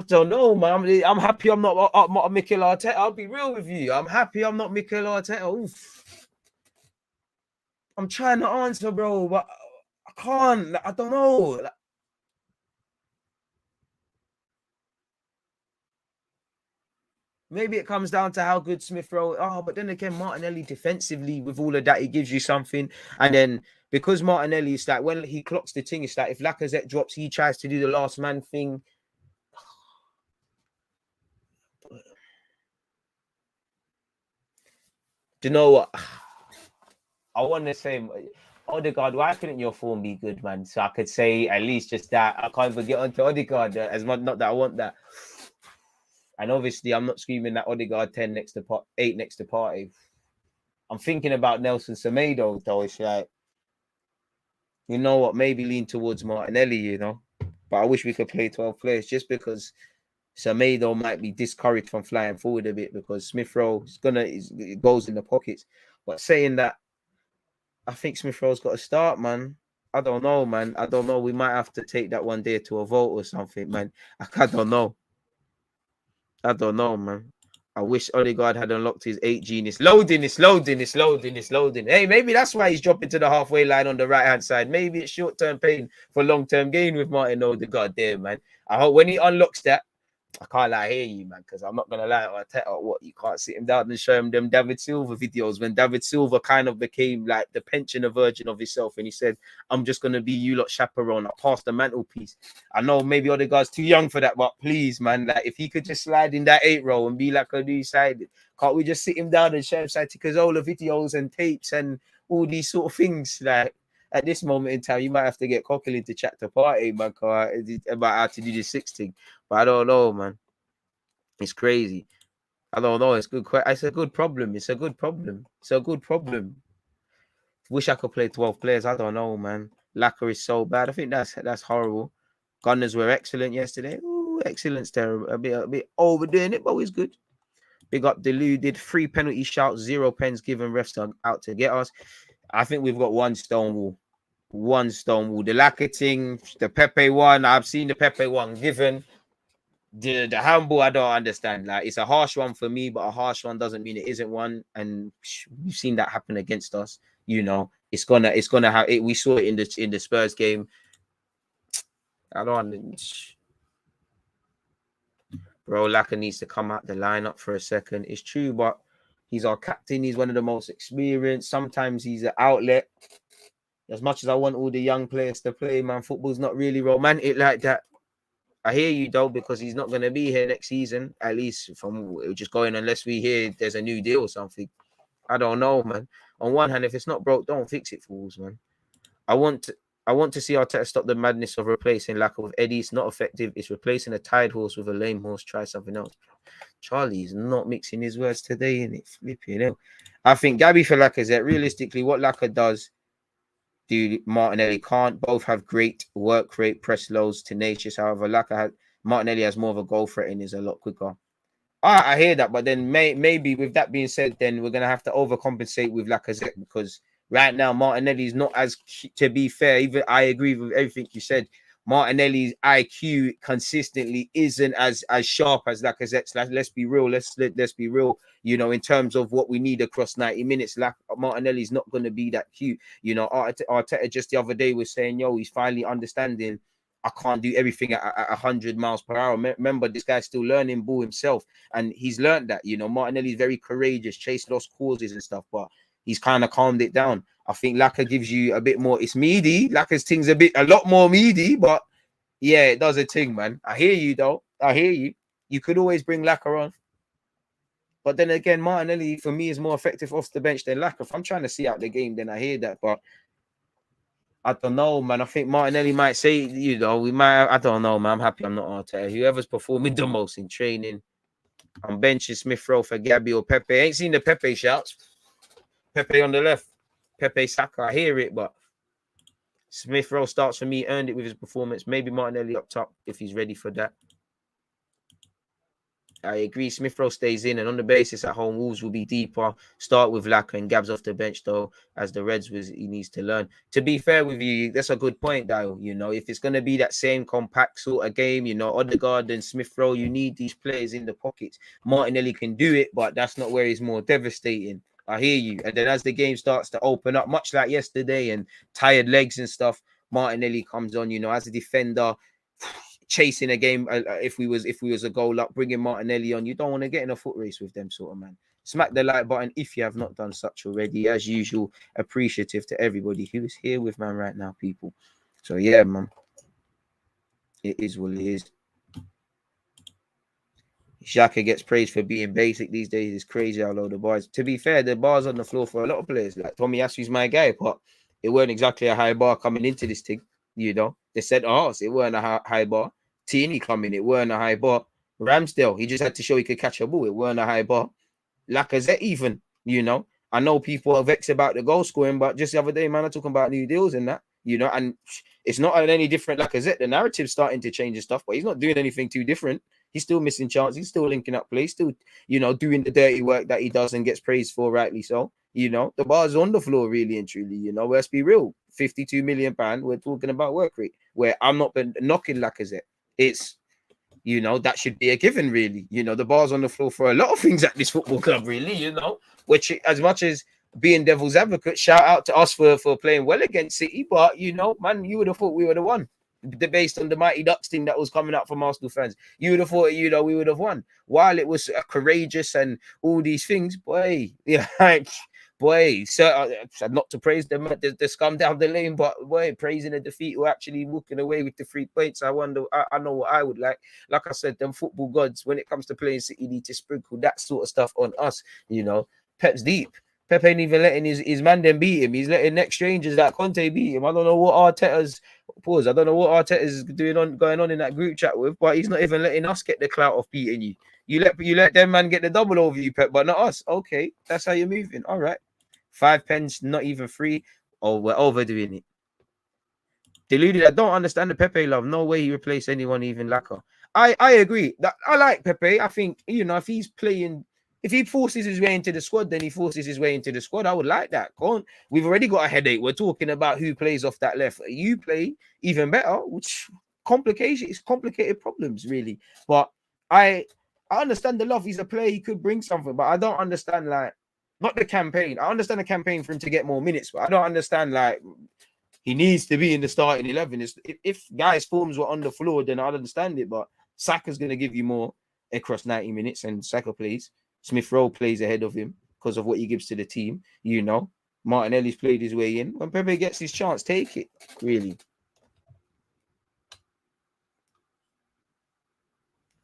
Speaker 2: don't know, man. I'm happy I'm not Mikel Arteta. I'll be real with you. I'm happy I'm not Mikel Arteta. Oof. I'm trying to answer, bro, but I can't. I don't know. Maybe it comes down to how good Smith Rowe. Oh, but then again, Martinelli defensively, with all of that, he gives you something. And then because Martinelli is like, when he clocks the thing, it's like if Lacazette drops, he tries to do the last man thing. Do you know what? I want to say, Odegaard, why couldn't your form be good, man? So I could say at least just that. I can't even get onto Odegaard as much. Not that I want that. And obviously, I'm not screaming that Odegaard 8 next to Partey. I'm thinking about Nelson Semedo, though. It's like, you know what? Maybe lean towards Martinelli, But I wish we could play 12 players, just because Semedo might be discouraged from flying forward a bit, because Smith Rowe goes in the pockets. But saying that, I think Smith Rowe's got to start, man. I don't know, man. I don't know. We might have to take that one day to a vote or something, man. I don't know. I don't know, man. I wish Odegaard had unlocked his 8 genius. Loading. Hey, maybe that's why he's dropping to the halfway line on the right-hand side. Maybe it's short-term pain for long-term gain with Martin Odegaard there, man. I hope when he unlocks that, I can't hear you, man, because I'm not going to lie. You can't sit him down and show him them David Silva videos, when David Silva kind of became like the pensioner version of himself, and he said, I'm just going to be you lot chaperone. I passed the mantelpiece. I know maybe Odegaard's too young for that, but please, man, like if he could just slide in that 8 row and be like a new side, can't we just sit him down and show him Santi Cazorla videos and tapes and all these sort of things? Like, at this moment in time, you might have to get Coquelin to chat to Partey, man, about how to do this 6 thing. But I don't know, man. It's crazy. I don't know. It's good. It's a good problem. Wish I could play 12 players. I don't know, man. LACA is so bad. I think that's horrible. Gunners were excellent yesterday. Ooh, excellent's terrible. A bit overdoing it, but it's good. Big up Deluded. 3 penalty shouts, 0 pens given. Refs out to get us. I think we've got one Stonewall. one stone wall. The LACA thing, the Pepe one, I've seen the Pepe one given. The handball, I don't understand. Like, it's a harsh one for me, but a harsh one doesn't mean it isn't one. And we've seen that happen against us. You know, it's gonna have it. We saw it in the Spurs game. I don't. Bro, LACA needs to come out the lineup for a second. It's true, but he's our captain. He's one of the most experienced. Sometimes he's an outlet. As much as I want all the young players to play, man, football's not really romantic like that. I hear you, though, because he's not going to be here next season, at least from just going, unless we hear there's a new deal or something. I don't know, man. On one hand, if it's not broke, don't fix it, fools, man. I want to see Arteta stop the madness of replacing LACA with Eddie. It's not effective. It's replacing a tired horse with a lame horse. Try something else. Charlie's not mixing his words today, innit? Flipping hell. I think Gabby for Lacazette, realistically, what LACA does, Martinelli can't. Both have great work rate, press lows, tenacious. However, Martinelli has more of a goal threat and is a lot quicker. I hear that, but then maybe with that being said, then we're gonna have to overcompensate with Lacazette, because right now Martinelli is not as, to be fair. Even I agree with everything you said. Martinelli's IQ consistently isn't as sharp as Lacazette's. Let's be real. Let's be real. You know, in terms of what we need across 90 minutes, Martinelli's not going to be that cute. You know, Arteta just the other day was saying, yo, he's finally understanding I can't do everything at 100 miles per hour. Remember, this guy's still learning ball himself, and he's learned that. You know, Martinelli's very courageous, chase lost causes and stuff, but he's kind of calmed it down. I think LACA gives you a bit more. It's meaty. LACA's thing's a lot more meaty, but yeah, it does a thing, man. I hear you, though. I hear you. You could always bring LACA on. But then again, Martinelli, for me, is more effective off the bench than LACA. If I'm trying to see out the game, then I hear that. But I don't know, man. I think Martinelli might say, you know, I don't know, man. I'm happy I'm not Arteta. Whoever's performing the most in training, I'm benching Smith Rowe for Gabby or Pepe. I ain't seen the Pepe shouts. Pepe on the left. Pepe Saka. I hear it, but Smith Rowe starts for me, earned it with his performance. Maybe Martinelli up top if he's ready for that. I agree. Smith Rowe stays in, and on the basis at home, Wolves will be deeper. Start with LACA and Gabs off the bench, though, as the Reds he needs to learn. To be fair with you, that's a good point, Dale. You know, if it's going to be that same compact sort of game, you know, Odegaard and Smith Rowe, you need these players in the pockets. Martinelli can do it, but that's not where he's more devastating. I hear you. And then as the game starts to open up, much like yesterday and tired legs and stuff, Martinelli comes on, you know, as a defender, chasing a game. If we was a goal up, bringing Martinelli on, you don't want to get in a foot race with them sort of man. Smack the like button if you have not done such already. As usual, appreciative to everybody who is here with man right now, people. So yeah, man, it is what it is. Xhaka gets praised for being basic these days. It's crazy how low the bars. To be fair, the bars on the floor for a lot of players. Like Tommy Asu's my guy, but it weren't exactly a high bar coming into this thing. You know, they said, oh, it weren't a high bar. Tierney coming, it weren't a high bar. Ramsdale, he just had to show he could catch a ball. It weren't a high bar. Lacazette even, you know. I know people are vexed about the goal scoring, but just the other day, man, I'm talking about new deals and that, you know, and it's not any different Lacazette. The narrative's starting to change and stuff, but he's not doing anything too different. He's still missing chances. He's still linking up play. Still, you know, doing the dirty work that he does and gets praised for, rightly so. You know, the bar's on the floor, really and truly. You know, let's be real. £52 million, we're talking about work rate, where I'm not been knocking Lacazette. It's, you know, that should be a given, really. You know, the bar's on the floor for a lot of things at this football club, really, you know, which as much as being devil's advocate, shout out to us for playing well against City. But, you know, man, you would have thought we would have won. Based on the Mighty Ducks thing that was coming up from Arsenal fans, you would have thought, you know, we would have won. While it was courageous and all these things, boy, yeah, boy, so not to praise them, the scum down the lane, but boy, praising the defeat or actually walking away with the 3 points. I wonder, I know what I would like. Like I said, them football gods, when it comes to playing City, need to sprinkle that sort of stuff on us. You know, Pep's deep. Pep ain't even letting his man them beat him. He's letting next strangers like Conte beat him. I don't know what Arteta's pause. I don't know what Arteta's going on in that group chat with, but he's not even letting us get the clout of beating you. You let them man get the double over you, Pep, but not us. Okay, that's how you're moving. All right. 5 pence, not even free. Oh, we're overdoing it. Deluded. I don't understand the Pepe love. No way he replaced anyone, even LACA. I agree. That I like Pepe. I think, you know, if he's playing If he forces his way into the squad, then he forces his way into the squad. I would like that. Go on. We've already got a headache. We're talking about who plays off that left. You play even better, which it's complicated problems, really. But I understand the love. He's a player. He could bring something, but I don't understand, like, not the campaign. I understand the campaign for him to get more minutes, but I don't understand, like, he needs to be in the starting 11. If guys' forms were on the floor, then I'd understand it. But Saka's going to give you more across 90 minutes, and Saka plays. Smith Rowe plays ahead of him because of what he gives to the team. You know, Martinelli's played his way in. When Pepe gets his chance, take it, really.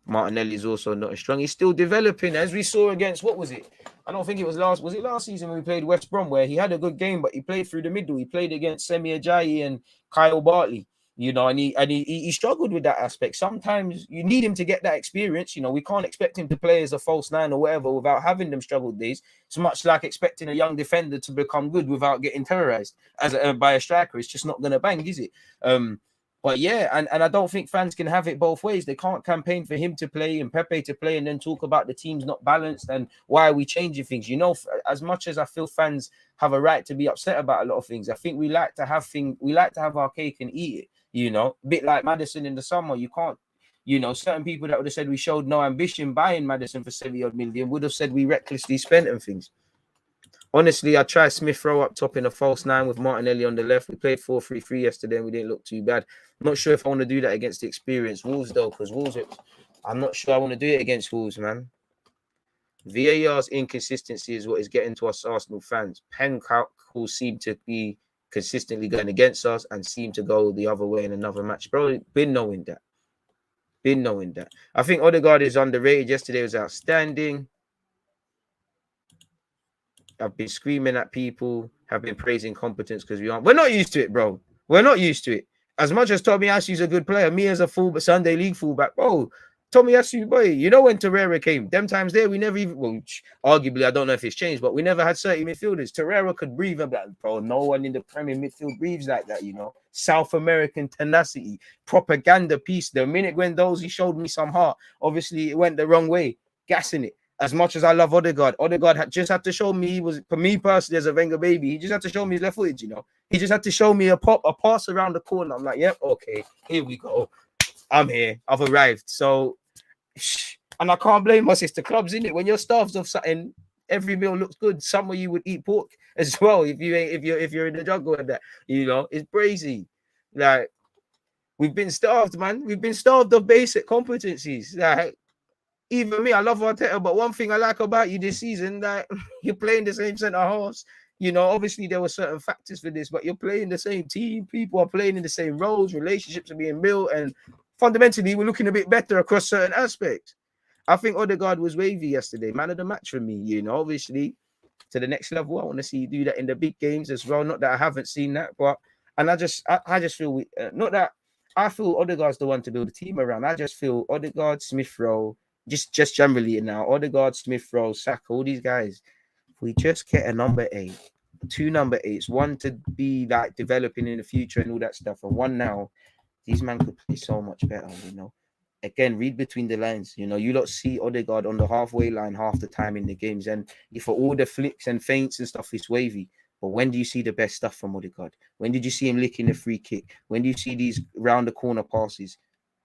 Speaker 2: Martinelli's also not as strong. He's still developing, as we saw against, what was it? I don't think it was last season when we played West Brom, where he had a good game, but he played through the middle. He played against Semi Ajayi and Kyle Bartley, you know, and he struggled with that aspect. Sometimes you need him to get that experience. You know, we can't expect him to play as a false nine or whatever without having them struggled days. It's much like expecting a young defender to become good without getting terrorized by a striker. It's just not going to bang, is it? But yeah, and I don't think fans can have it both ways. They can't campaign for him to play and Pepe to play and then talk about the team's not balanced and why are we changing things. You know, as much as I feel fans have a right to be upset about a lot of things, I think we like to have our cake and eat it, you know, a bit like Maddison in the summer. You can't, you know, certain people that would have said we showed no ambition buying Maddison for 70-odd million would have said we recklessly spent and things. Honestly, I tried Smith Rowe up top in a false nine with Martinelli on the left. We played 4-3-3 yesterday and we didn't look too bad. I'm not sure if I want to do that against the experienced Wolves, though, because I'm not sure I want to do it against Wolves, man. VAR's inconsistency is what is getting to us Arsenal fans. Pen calls seem to be consistently going against us and seem to go the other way in another match. Bro, been knowing that. I think Odegaard is underrated. Yesterday was outstanding. I've been screaming at people, have been praising competence because we're not used to it, bro. We're not used to it. As much as Tomiyasu's a good player, me as a Sunday league fullback, bro, Tomiyasu, boy, you know when Torreira came, them times there, we never even, well, arguably, I don't know if it's changed, but we never had 30 midfielders. Torreira could breathe and be like, bro, no one in the Premier midfield breathes like that, you know. South American tenacity, propaganda piece. The minute Guendouzi showed me some heart, obviously it went the wrong way, gassing it. As much as I love Odegaard just had to show me for me personally as a Wenger baby, he just had to show me his left footage, you know. He just had to show me a pass around the corner. I'm like, yep, okay, here we go. I'm here. I've arrived. So, and I can't blame us. It's the clubs, in it. When you're starved of something, every meal looks good. Somewhere you would eat pork as well if you're in the jungle and that, you know, it's crazy. Like, we've been starved, man. We've been starved of basic competencies. Like, even me, I love Arteta, but one thing I like about you this season, that you're playing the same centre halves. You know, obviously there were certain factors for this, but you're playing the same team. People are playing in the same roles. Relationships are being built, and fundamentally, we're looking a bit better across certain aspects. I think Odegaard was wavy yesterday, man of the match for me. You know, obviously to the next level. I want to see you do that in the big games as well. Not that I haven't seen that, but I just feel not that I feel Odegaard's the one to build a team around. I just feel Odegaard, Smith Rowe. Just generally now, Odegaard, Smith Rowe, Saka, all these guys. If we just get a number 8, 2 number 8s, one to be like developing in the future and all that stuff, and one now, these men could play so much better, you know. Again, read between the lines. You know, you don't see Odegaard on the halfway line half the time in the games, and for all the flicks and feints and stuff, it's wavy. But when do you see the best stuff from Odegaard? When did you see him licking the free kick? When do you see these round the corner passes?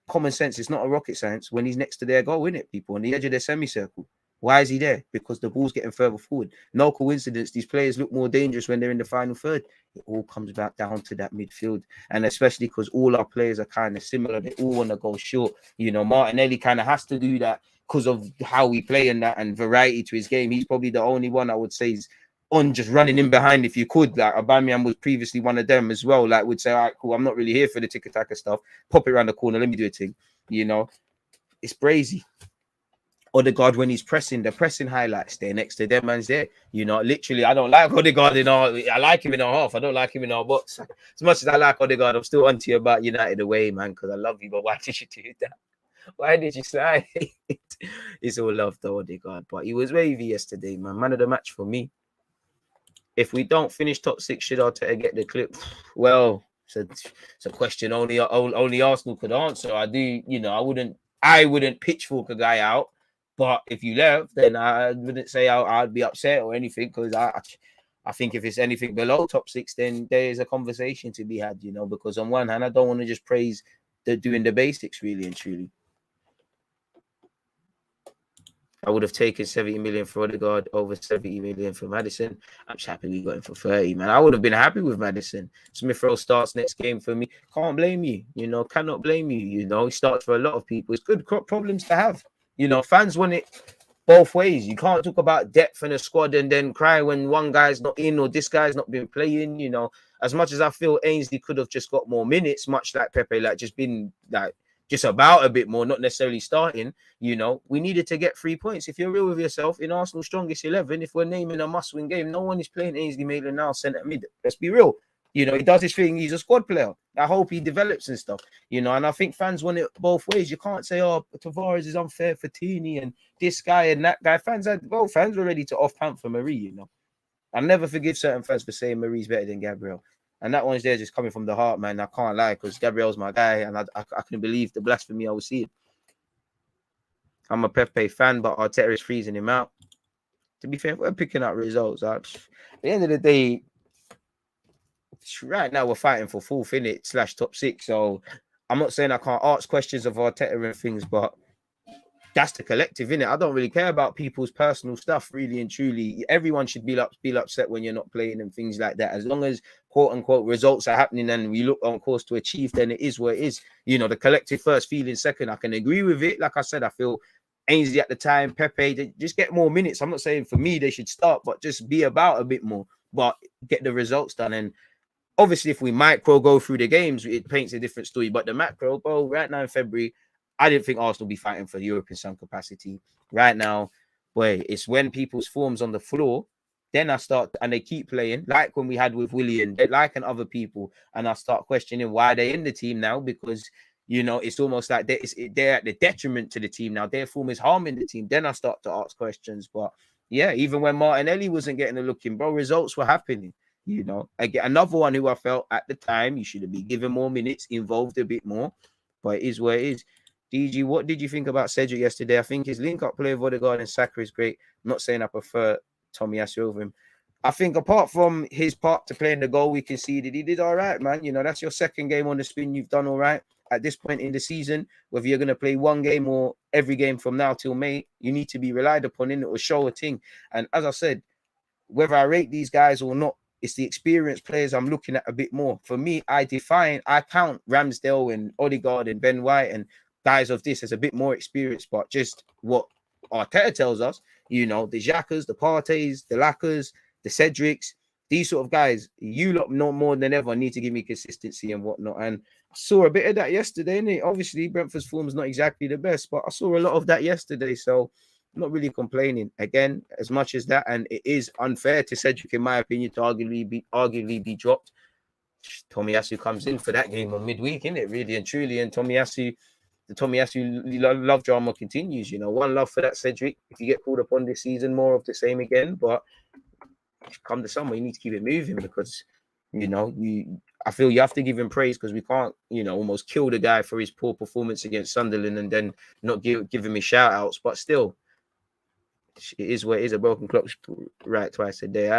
Speaker 2: Common sense, it's not a rocket science. When he's next to their goal, innit, people, on the edge of their semicircle. Why is he there? Because the ball's getting further forward. No coincidence. These players look more dangerous when they're in the final third. It all comes back down to that midfield. And especially because all our players are kind of similar. They all want to go short. You know, Martinelli kind of has to do that because of how we play and that and variety to his game. He's probably the only one I would say is on just running in behind if you could. Like Aubameyang was previously one of them as well. Like would say, all right, cool, I'm not really here for the tiki-taka stuff. Pop it around the corner, let me do a thing. You know, it's brazy. Odegaard, when he's pressing, the pressing highlights there next to them man's there. You know, literally, I don't like Odegaard I like him in our half. I don't like him in our box. As much as I like Odegaard, I'm still onto you about United away, man, because I love you. But why did you do that? Why did you slide? It's all love to Odegaard. But he was wavy yesterday, man of the match for me. If we don't finish top 6, should Arteta get the clip? Well, it's a question only Arsenal could answer. I wouldn't pitchfork a guy out But if you left, then I wouldn't say I'd be upset or anything, because I think if it's anything below top 6, then there is a conversation to be had, because on one hand, I don't want to just praise the doing the basics, really and truly. I would have taken 70 million for Odegaard over 70 million for Maddison. I'm just happy we got him for 30, man. I would have been happy with Maddison. Smith Rowe starts next game for me. Can't blame you, cannot blame you, He starts for a lot of people. It's good problems to have. Fans want it both ways. You can't talk about depth in a squad and then cry when one guy's not in or this guy's not been playing, As much as I feel Ainsley could have just got more minutes, much like Pepe, like just been like just about a bit more, not necessarily starting, we needed to get 3 points. If you're real with yourself, in Arsenal's strongest 11, if we're naming a must-win game, no one is playing Ainsley Maitland-Niles centre mid. Let's be real. He does his thing. He's a squad player. I hope he develops and stuff, and I think fans want it both ways. You can't say, oh, Tavares is unfair for Tini and this guy and that guy. Fans were ready to off-pump for Marie, I never forgive certain fans for saying Marie's better than Gabriel. And that one's there just coming from the heart, man. I can't lie, because Gabriel's my guy, and I couldn't believe the blasphemy I was seeing. I'm a Pepe fan, but Arteta is freezing him out. To be fair, we're picking up results. At the end of the day, right now we're fighting for fourth, innit, / top 6. So I'm not saying I can't ask questions of Arteta and things, but that's the collective, innit? I don't really care about people's personal stuff, really and truly. Everyone should be upset when you're not playing and things like that. As long as quote unquote results are happening and we look on course to achieve, then it is what it is. The collective first, feeling second. I can agree with it. Like I said, I feel Ainsley at the time, Pepe, they just get more minutes. I'm not saying for me they should start, but just be about a bit more, but get the results done. And obviously, if we micro go through the games, it paints a different story. But the macro, bro, right now in February, I didn't think Arsenal would be fighting for Europe in some capacity. Right now, boy, it's when people's form's on the floor, then I start, and they keep playing, like when we had with Willian, like and other people, and I start questioning why they're in the team now, because, it's almost like they're at the detriment to the team now. Their form is harming the team. Then I start to ask questions. But, yeah, even when Martinelli wasn't getting a look in, bro, results were happening. Again, another one who I felt at the time, you should have been given more minutes, involved a bit more, but it is what it is. DG, what did you think about Cedric yesterday? I think his link-up play of Odegaard and Saka is great. I'm not saying I prefer Tomiyasu over him. I think apart from his part to playing the goal we conceded, he did all right, man. That's your second game on the spin. You've done all right. At this point in the season, whether you're going to play one game or every game from now till May, you need to be relied upon, and it will show a thing. And as I said, whether I rate these guys or not, it's the experienced players I'm looking at a bit more. For me, I count Ramsdale and Odegaard and Ben White and guys of this as a bit more experienced, but just what Arteta tells us, the Xhakas, the Parteys, the LACAs, the Cedrics, these sort of guys, you lot know more than ever need to give me consistency and whatnot. And I saw a bit of that yesterday, innit? Obviously, Brentford's form is not exactly the best, but I saw a lot of that yesterday, so I'm not really complaining. Again, as much as that, and it is unfair to Cedric, in my opinion, to arguably be dropped. Tomiyasu comes in for that game on midweek, isn't it? Really and truly, and the Tomiyasu love drama continues. One love for that Cedric. If you get called upon this season, more of the same again. But come the summer, you need to keep it moving, because I feel you have to give him praise, because we can't almost kill the guy for his poor performance against Sunderland and then not give him his shout outs. But still, it is what it is. A broken clock right twice a day.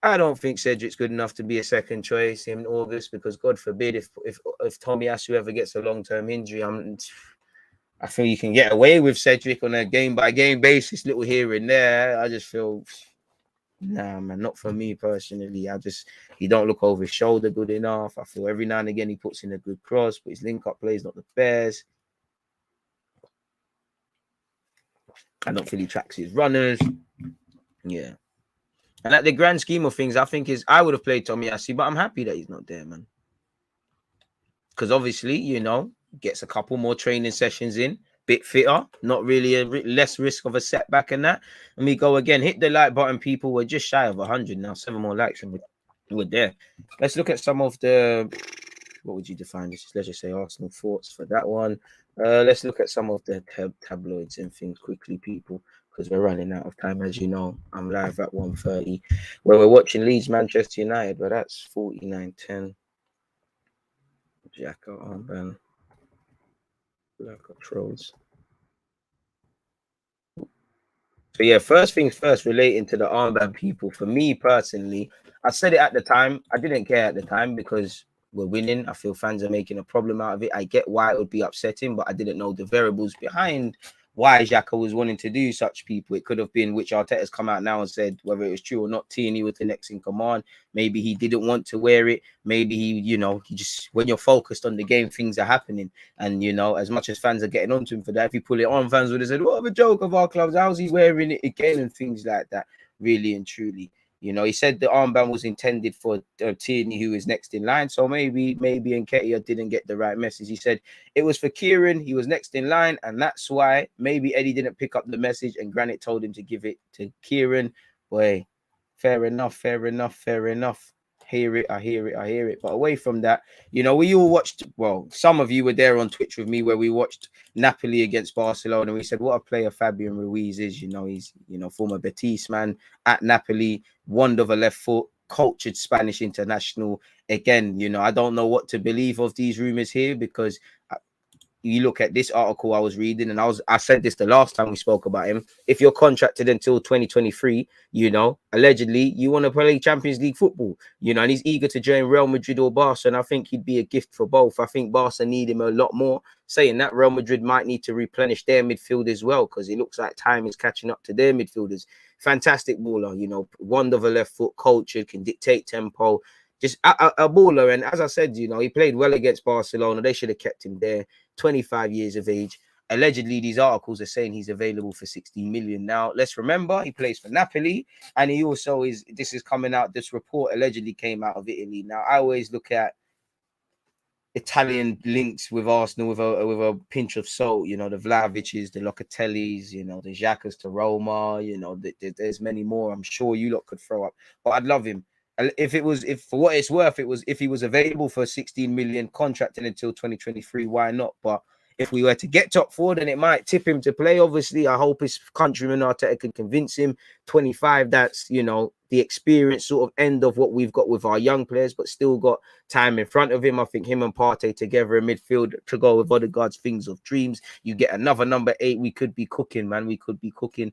Speaker 2: I don't think Cedric's good enough to be a second choice in August, because God forbid if Tomiyasu ever gets a long-term injury, I feel you can get away with Cedric on a game-by-game basis, little here and there. I just feel, nah, man, not for me personally. He don't look over his shoulder good enough. I feel every now and again he puts in a good cross, but his link-up play is not the best. I don't feel he tracks his runners. Yeah. And at the grand scheme of things, I think I would have played Tomiyasu, but I'm happy that he's not there, man. Because obviously, gets a couple more training sessions in, bit fitter, not really less risk of a setback and that. And we go again. Hit the like button, people. We're just shy of 100 now. 7 more likes and we're there. Let's look at some of the, what would you define this? Let's just say Arsenal thoughts for that one. Let's look at some of the tabloids and things quickly, people, because we're running out of time. As you know, I'm live at 1:30 where we're watching Leeds Manchester United, but that's 49-10. Xhaka armband. LACA trolls. So yeah, first things first, relating to the armband people. For me personally, I said it at the time. I didn't care at the time because we're winning. I feel fans are making a problem out of it. I get why it would be upsetting, but I didn't know the variables behind why Xhaka was wanting to do such people. It could have been, which Arteta's come out now and said, whether it was true or not, Tierney was the next in command. Maybe he didn't want to wear it. Maybe he, he just, when you're focused on the game, things are happening. And, as much as fans are getting onto him for that, if you pull it on, fans would have said, what of a joke of our clubs? How's he wearing it again? And things like that, really and truly. He said the armband was intended for Tierney, who is next in line. So maybe Nketiah didn't get the right message. He said it was for Kieran. He was next in line. And that's why maybe Eddie didn't pick up the message and Granit told him to give it to Kieran. Boy, fair enough. I hear it. But away from that, we all watched, well, some of you were there on Twitch with me where we watched Napoli against Barcelona. And we said, what a player Fabian Ruiz is. He's, former Betis man at Napoli, wonder of a left foot, cultured Spanish international. Again, I don't know what to believe of these rumors here because you look at this article I was reading, and I said this the last time we spoke about him. If you're contracted until 2023, allegedly you want to play Champions League football, and he's eager to join Real Madrid or Barca, and I think he'd be a gift for both. I think Barca need him a lot more. Saying that, Real Madrid might need to replenish their midfield as well, because it looks like time is catching up to their midfielders. Fantastic baller, wonder of a left foot, cultured, can dictate tempo. Just a baller. And as I said, he played well against Barcelona. They should have kept him there. 25 years of age. Allegedly, these articles are saying he's available for 16 million. Now, let's remember, he plays for Napoli, and he also is, this is coming out, this report allegedly came out of Italy. Now, I always look at Italian links with Arsenal with a pinch of salt, the Vlahoviches, the Locatellis, the Xhakas to Roma, there's many more I'm sure you lot could throw up, but I'd love him. If for what it's worth, if he was available for 16 million, contracted until 2023, why not? But if we were to get top four, then it might tip him to play. Obviously, I hope his countryman Arteta can convince him. 25, that's, the experience sort of end of what we've got with our young players, but still got time in front of him. I think him and Partey together in midfield to go with Odegaard's things of dreams. You get another number 8. We could be cooking, man. We could be cooking.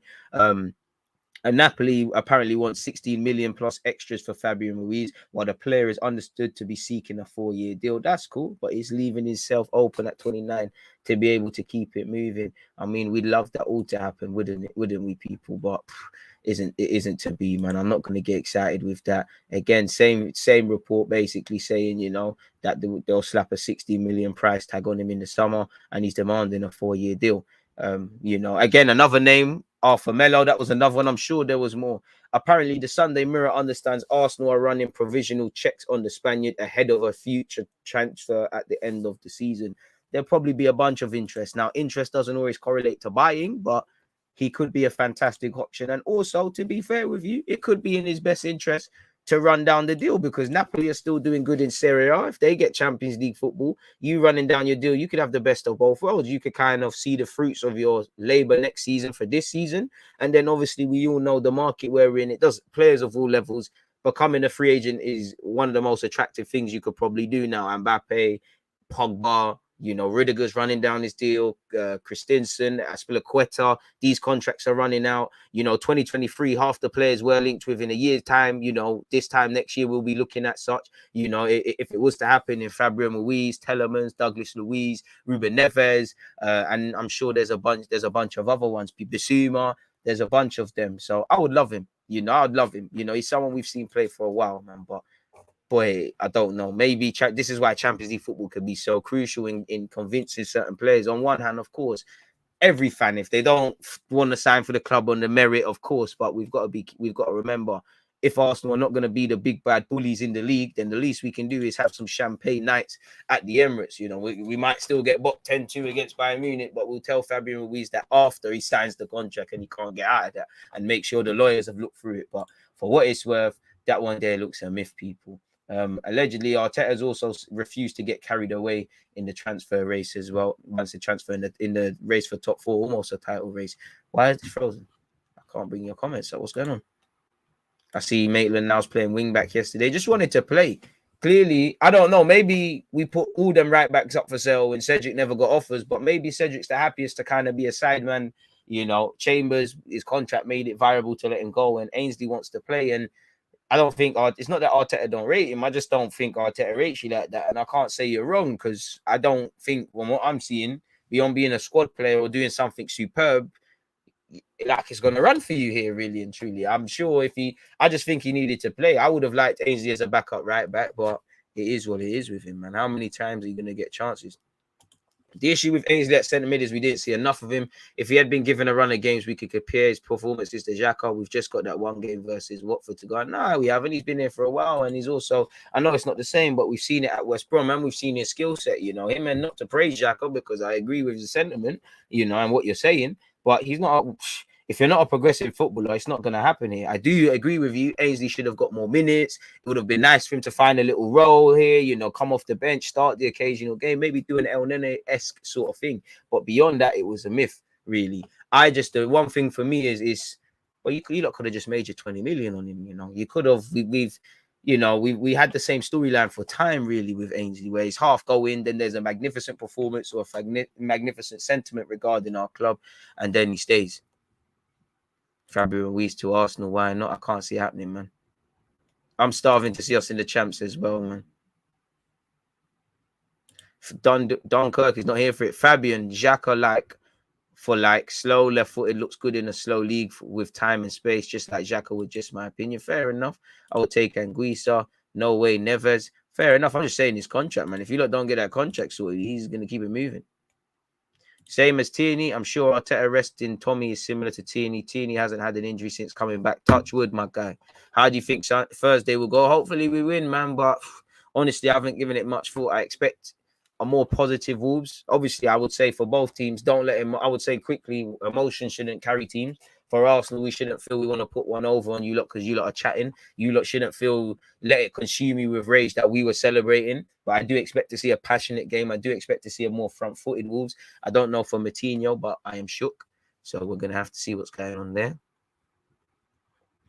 Speaker 2: And Napoli apparently wants 16 million plus extras for Fabian Ruiz, while the player is understood to be seeking a 4-year deal. That's cool, but he's leaving himself open at 29 to be able to keep it moving. I mean, we'd love that all to happen, wouldn't we, people? But it isn't to be, man. I'm not going to get excited with that. Again, same report basically saying, that they'll slap a 60 million price tag on him in the summer, and he's demanding a 4-year deal. Again, another name, Arthur Melo, that was another one. I'm sure there was more. Apparently, the Sunday Mirror understands Arsenal are running provisional checks on the Spaniard ahead of a future transfer at the end of the season. There'll probably be a bunch of interest. Now, interest doesn't always correlate to buying, but he could be a fantastic option. And also, to be fair with you, it could be in his best interest to run down the deal, because Napoli are still doing good in Serie A. If they get Champions League football, you running down your deal, you could have the best of both worlds. You could kind of see the fruits of your labor next season for this season. And then obviously we all know the market we're in. It does, players of all levels, becoming a free agent is one of the most attractive things you could probably do now. Mbappe, Pogba, Rudiger's running down his deal, Christensen, Aspilicueta, these contracts are running out. 2023, half the players were linked with in a year's time. This time next year, we'll be looking at such. If it was to happen in Fabian Ruiz, Telemans, Douglas Luiz, Ruben Neves, and I'm sure there's a bunch of other ones, Bissouma, there's a bunch of them. So I would love him. I'd love him. He's someone we've seen play for a while, man, but boy, I don't know. Maybe this is why Champions League football can be so crucial in convincing certain players. On one hand, of course, every fan, if they don't want to sign for the club on the merit, of course, but we've got to remember, if Arsenal are not going to be the big bad bullies in the league, then the least we can do is have some champagne nights at the Emirates. We might still get booked 10-2 against Bayern Munich, but we'll tell Fabian Ruiz that after he signs the contract and he can't get out of that, and make sure the lawyers have looked through it. But for what it's worth, that one there looks a myth, people. Allegedly, Arteta has also refused to get carried away in the transfer race as well. Once the transfer in the race for top 4, almost a title race. Why is it frozen? I can't bring your comments. So what's going on? I see Maitland now's playing wing back yesterday. Just wanted to play. Clearly, I don't know. Maybe we put all them right backs up for sale when Cedric never got offers, but maybe Cedric's the happiest to kind of be a sideman, You know, Chambers, his contract made it viable to let him go, and Ainsley wants to play. And I don't think it's not that Arteta don't rate him. I just don't think Arteta rates you like that. And I can't say you're wrong, because I don't think, from what I'm seeing, beyond being a squad player or doing something superb, like it's gonna run for you here, really and truly. I'm sure I just think he needed to play. I would have liked Ainsley as a backup right back, but it is what it is with him, man. How many times are you gonna get chances? The issue with Ainsley at centre mid is we didn't see enough of him. If he had been given a run of games, we could compare his performances to Xhaka. We've just got that one game versus Watford to go. No, we haven't. He's been there for a while, and he's also, I know it's not the same, but we've seen it at West Brom, and we've seen his skill set, you know, him, and not to praise Xhaka, because I agree with the sentiment, you know, and what you're saying, but he's not. If you're not a progressive footballer, it's not going to happen here. I do agree with you. Ainsley should have got more minutes. It would have been nice for him to find a little role here, you know, come off the bench, start the occasional game, maybe do an El Nene-esque sort of thing. But beyond that, it was a myth, really. The one thing for me is well, you lot could have just made your 20 million on him, you know. You could have, we had the same storyline for time, really, with Ainsley, where he's half going, then there's a magnificent performance or a magnificent sentiment regarding our club, and then he stays. Fabian Ruiz to Arsenal, why not? I can't see it happening, man. I'm starving to see us in the champs as well, man. Dunkirk is not here for it. Fabian, Xhaka, for slow left-footed, looks good in a slow league with time and space, just like Xhaka would, just my opinion. Fair enough. I would take Anguissa. No way, Neves. Fair enough. I'm just saying his contract, man. If you lot don't get that contract sorted, he's going to keep it moving. Same as Tierney. I'm sure Arteta resting Tommy is similar to Tierney. Tierney hasn't had an injury since coming back. Touch wood, my guy. How do you think Thursday will go? Hopefully we win, man. But honestly, I haven't given it much thought. I expect a more positive Wolves. Obviously, I would say for both teams, don't let him. I would say quickly, emotion shouldn't carry teams. For Arsenal, we shouldn't feel we want to put one over on you lot because you lot are chatting. You lot shouldn't let it consume you with rage that we were celebrating. But I do expect to see a passionate game. I do expect to see a more front-footed Wolves. I don't know for Matinho, but I am shook. So we're going to have to see what's going on there.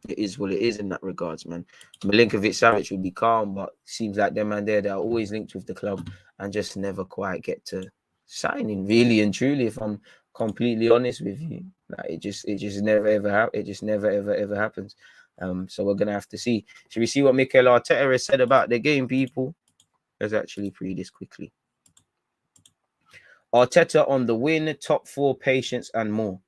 Speaker 2: It is what it is in that regards, man. Milinkovic-Savic would be calm, but seems like them man there, they're always linked with the club and just never quite get to signing, really and truly, if I'm completely honest with you. Like it just never ever happens. So we're gonna have to see. Should we see what Mikel Arteta has said about the game, people? Let's actually read this quickly. Arteta on the win, top four, patience, and more.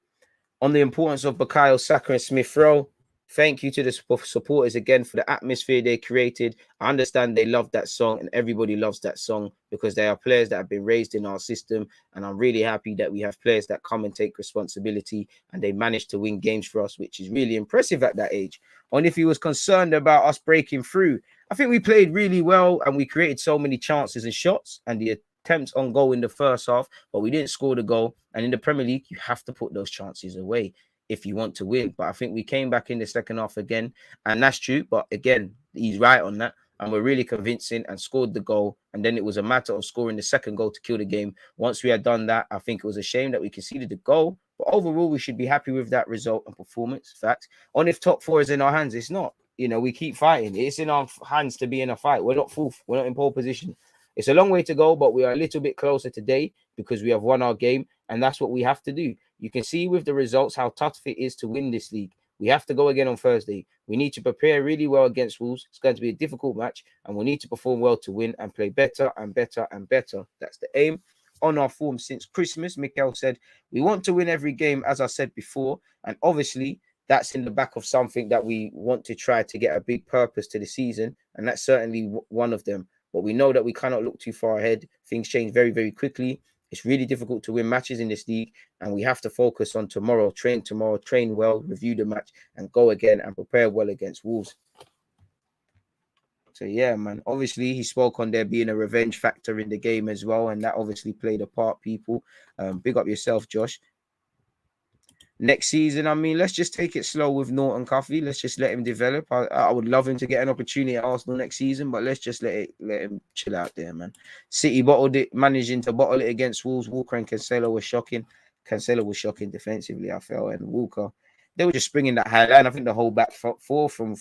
Speaker 2: On the importance of Bukayo Saka and Smith Rowe. Thank you to the supporters again for the atmosphere they created. I understand they love that song, and everybody loves that song because they are players that have been raised in our system. And I'm really happy that we have players that come and take responsibility, and they managed to win games for us, which is really impressive at that age. And if he was concerned about us breaking through, I think we played really well and we created so many chances and shots, and the attempts on goal in the first half, but we didn't score the goal. And in the Premier League, you have to put those chances away if you want to win. But I think we came back in the second half again, and that's true. But again, he's right on that, and we're really convincing and scored the goal. And then it was a matter of scoring the second goal to kill the game. Once we had done that, I think it was a shame that we conceded the goal. But overall, we should be happy with that result and performance. Fact, on if top four is in our hands, it's not. You know, we keep fighting. It's in our hands to be in a fight. We're not fourth. We're not in pole position. It's a long way to go, but we are a little bit closer today because we have won our game, and that's what we have to do. You can see with the results how tough it is to win this league. We have to go again on Thursday. We need to prepare really well against Wolves. It's going to be a difficult match, and we need to perform well to win and play better and better and better. That's the aim. On our form since Christmas, Mikel said, we want to win every game, as I said before, and obviously that's in the back of something that we want to try to get a big purpose to the season, and that's certainly one of them. But we know that we cannot look too far ahead. Things change very, very quickly. It's really difficult to win matches in this league, and we have to focus on tomorrow, train well, review the match, and go again and prepare well against Wolves. So, yeah, man, obviously he spoke on there being a revenge factor in the game as well, and that obviously played a part, people. Big up yourself, Josh. Next season, I mean, let's just take it slow with Norton Cuffy. Let's just let him develop. I would love him to get an opportunity at Arsenal next season, but let's just let him chill out there, man. City bottled it, managing to bottle it against Wolves. Walker and Cancelo were shocking. Cancelo was shocking defensively, I felt, and Walker, they were just springing that high line. I think the whole back four from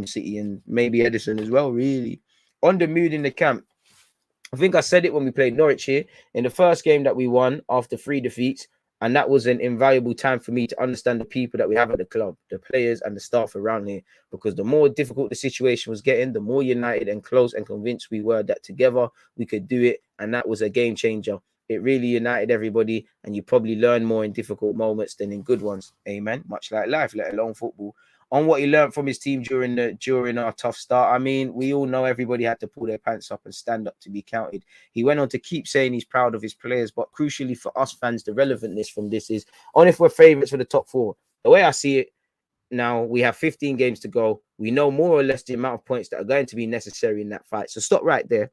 Speaker 2: City and maybe Edison as well, really. On the mood in the camp, I think I said it when we played Norwich here. In the first game that we won after 3 defeats, And that was an invaluable time for me to understand the people that we have at the club, the players and the staff around here. Because the more difficult the situation was getting, the more united and close and convinced we were that together we could do it. And that was a game changer. It really united everybody, and you probably learn more in difficult moments than in good ones. Amen. Much like life, let alone football. On what he learned from his team during our tough start, I mean, we all know everybody had to pull their pants up and stand up to be counted. He went on to keep saying he's proud of his players, but crucially for us fans, the relevantness from this is on if we're favourites for the top 4. The way I see it now, we have 15 games to go. We know more or less the amount of points that are going to be necessary in that fight. So stop right there.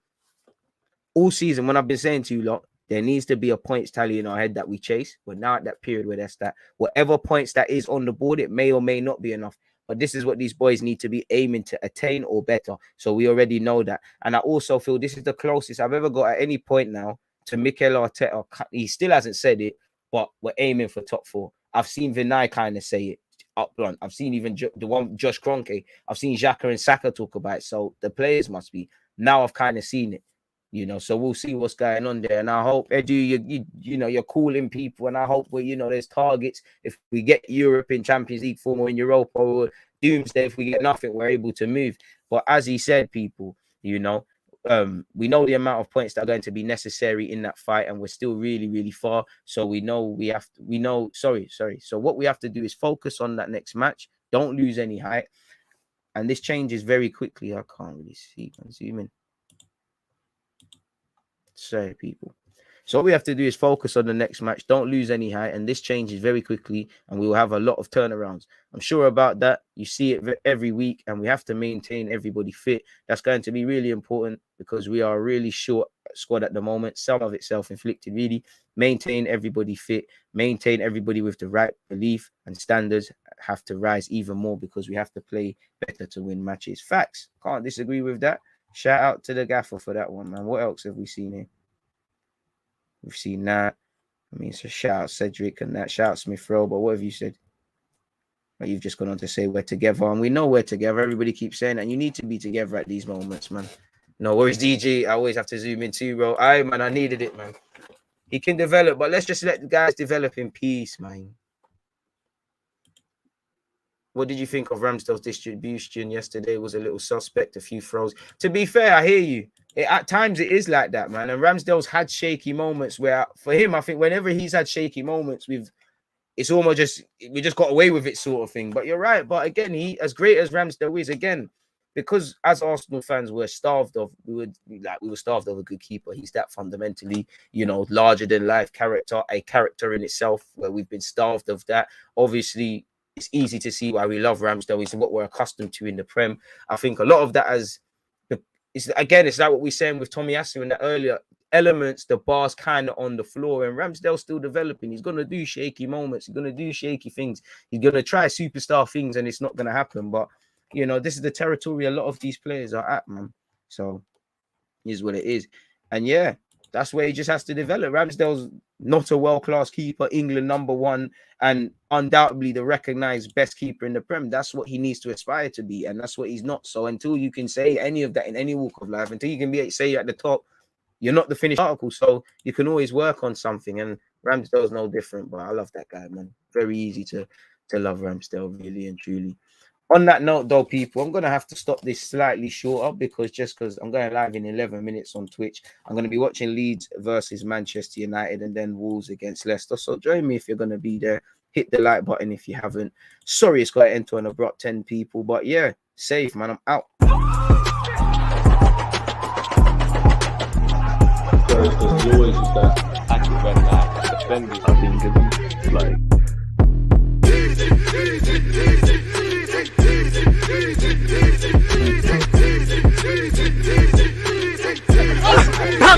Speaker 2: All season, when I've been saying to you lot, there needs to be a points tally in our head that we chase. We're now at that period where that's that. Whatever points that is on the board, it may or may not be enough. But this is what these boys need to be aiming to attain or better. So we already know that. And I also feel this is the closest I've ever got at any point now to Mikel Arteta. He still hasn't said it, but we're aiming for top 4. I've seen Vinay kind of say it up front. I've seen even the one Josh Kroenke. I've seen Xhaka and Saka talk about it. So the players must be. Now I've kind of seen it. You know, so we'll see what's going on there. And I hope, Edu, you're calling people. And I hope, there's targets. If we get Europe in Champions League form or in Europa or doomsday, if we get nothing, we're able to move. But as he said, people, we know the amount of points that are going to be necessary in that fight. And we're still really, really far. So So what we have to do is focus on that next match. Don't lose any height. And this changes very quickly. I can't really see. I'm zooming. Sorry, people. So what we have to do is focus on the next match. Don't lose any height. And this changes very quickly. And we will have a lot of turnarounds. I'm sure about that. You see it every week. And we have to maintain everybody fit. That's going to be really important because we are a really short squad at the moment. Some of it self-inflicted, really. Maintain everybody fit. Maintain everybody with the right belief. And standards have to rise even more because we have to play better to win matches. Facts. Can't disagree with that. Shout out to the gaffer for that one, man. What else have we seen here? We've seen that. I mean, so shout out Cedric and that. Shout out Smith Rowe. But what have you said? Well, you've just gone on to say we're together. And we know we're together. Everybody keeps saying that. And you need to be together at these moments, man. No worries, DG. I always have to zoom in too, bro. Man, I needed it, man. He can develop. But let's just let the guys develop in peace, man. What did you think of Ramsdale's distribution yesterday? It was a little suspect, a few throws. To be fair, I hear you. At times it is like that, man. And Ramsdale's had shaky moments where, for him, I think whenever he's had shaky moments, it's almost we just got away with it sort of thing. But you're right. But again, he, as great as Ramsdale is, again, because as Arsenal fans we were starved of a good keeper. He's that fundamentally, larger than life character, a character in itself where we've been starved of that. Obviously, it's easy to see why we love Ramsdale. It's what we're accustomed to in the Prem. I think a lot of that it's like what we're saying with Tommy Asu in the earlier elements, the bar's kind of on the floor, and Ramsdale's still developing. He's going to do shaky moments. He's going to do shaky things. He's going to try superstar things, and it's not going to happen. But, this is the territory a lot of these players are at, man. So, here's what it is. And, yeah, that's where he just has to develop. Ramsdale's not a world-class keeper, England #1, and undoubtedly the recognised best keeper in the Prem. That's what he needs to aspire to be, and that's what he's not. So until you can say any of that in any walk of life, until you can say at the top, you're not the finished article. So you can always work on something, and Ramsdale's no different. But I love that guy, man. Very easy to love Ramsdale, really and truly. On that note, though, people, I'm going to have to stop this slightly shorter because I'm going live in 11 minutes on Twitch. I'm going to be watching Leeds versus Manchester United and then Wolves against Leicester. So join me if you're going to be there. Hit the like button if you haven't. Sorry, it's got to end to an abrupt 10 people. But yeah, safe, man. I'm out. Always that active defending. I think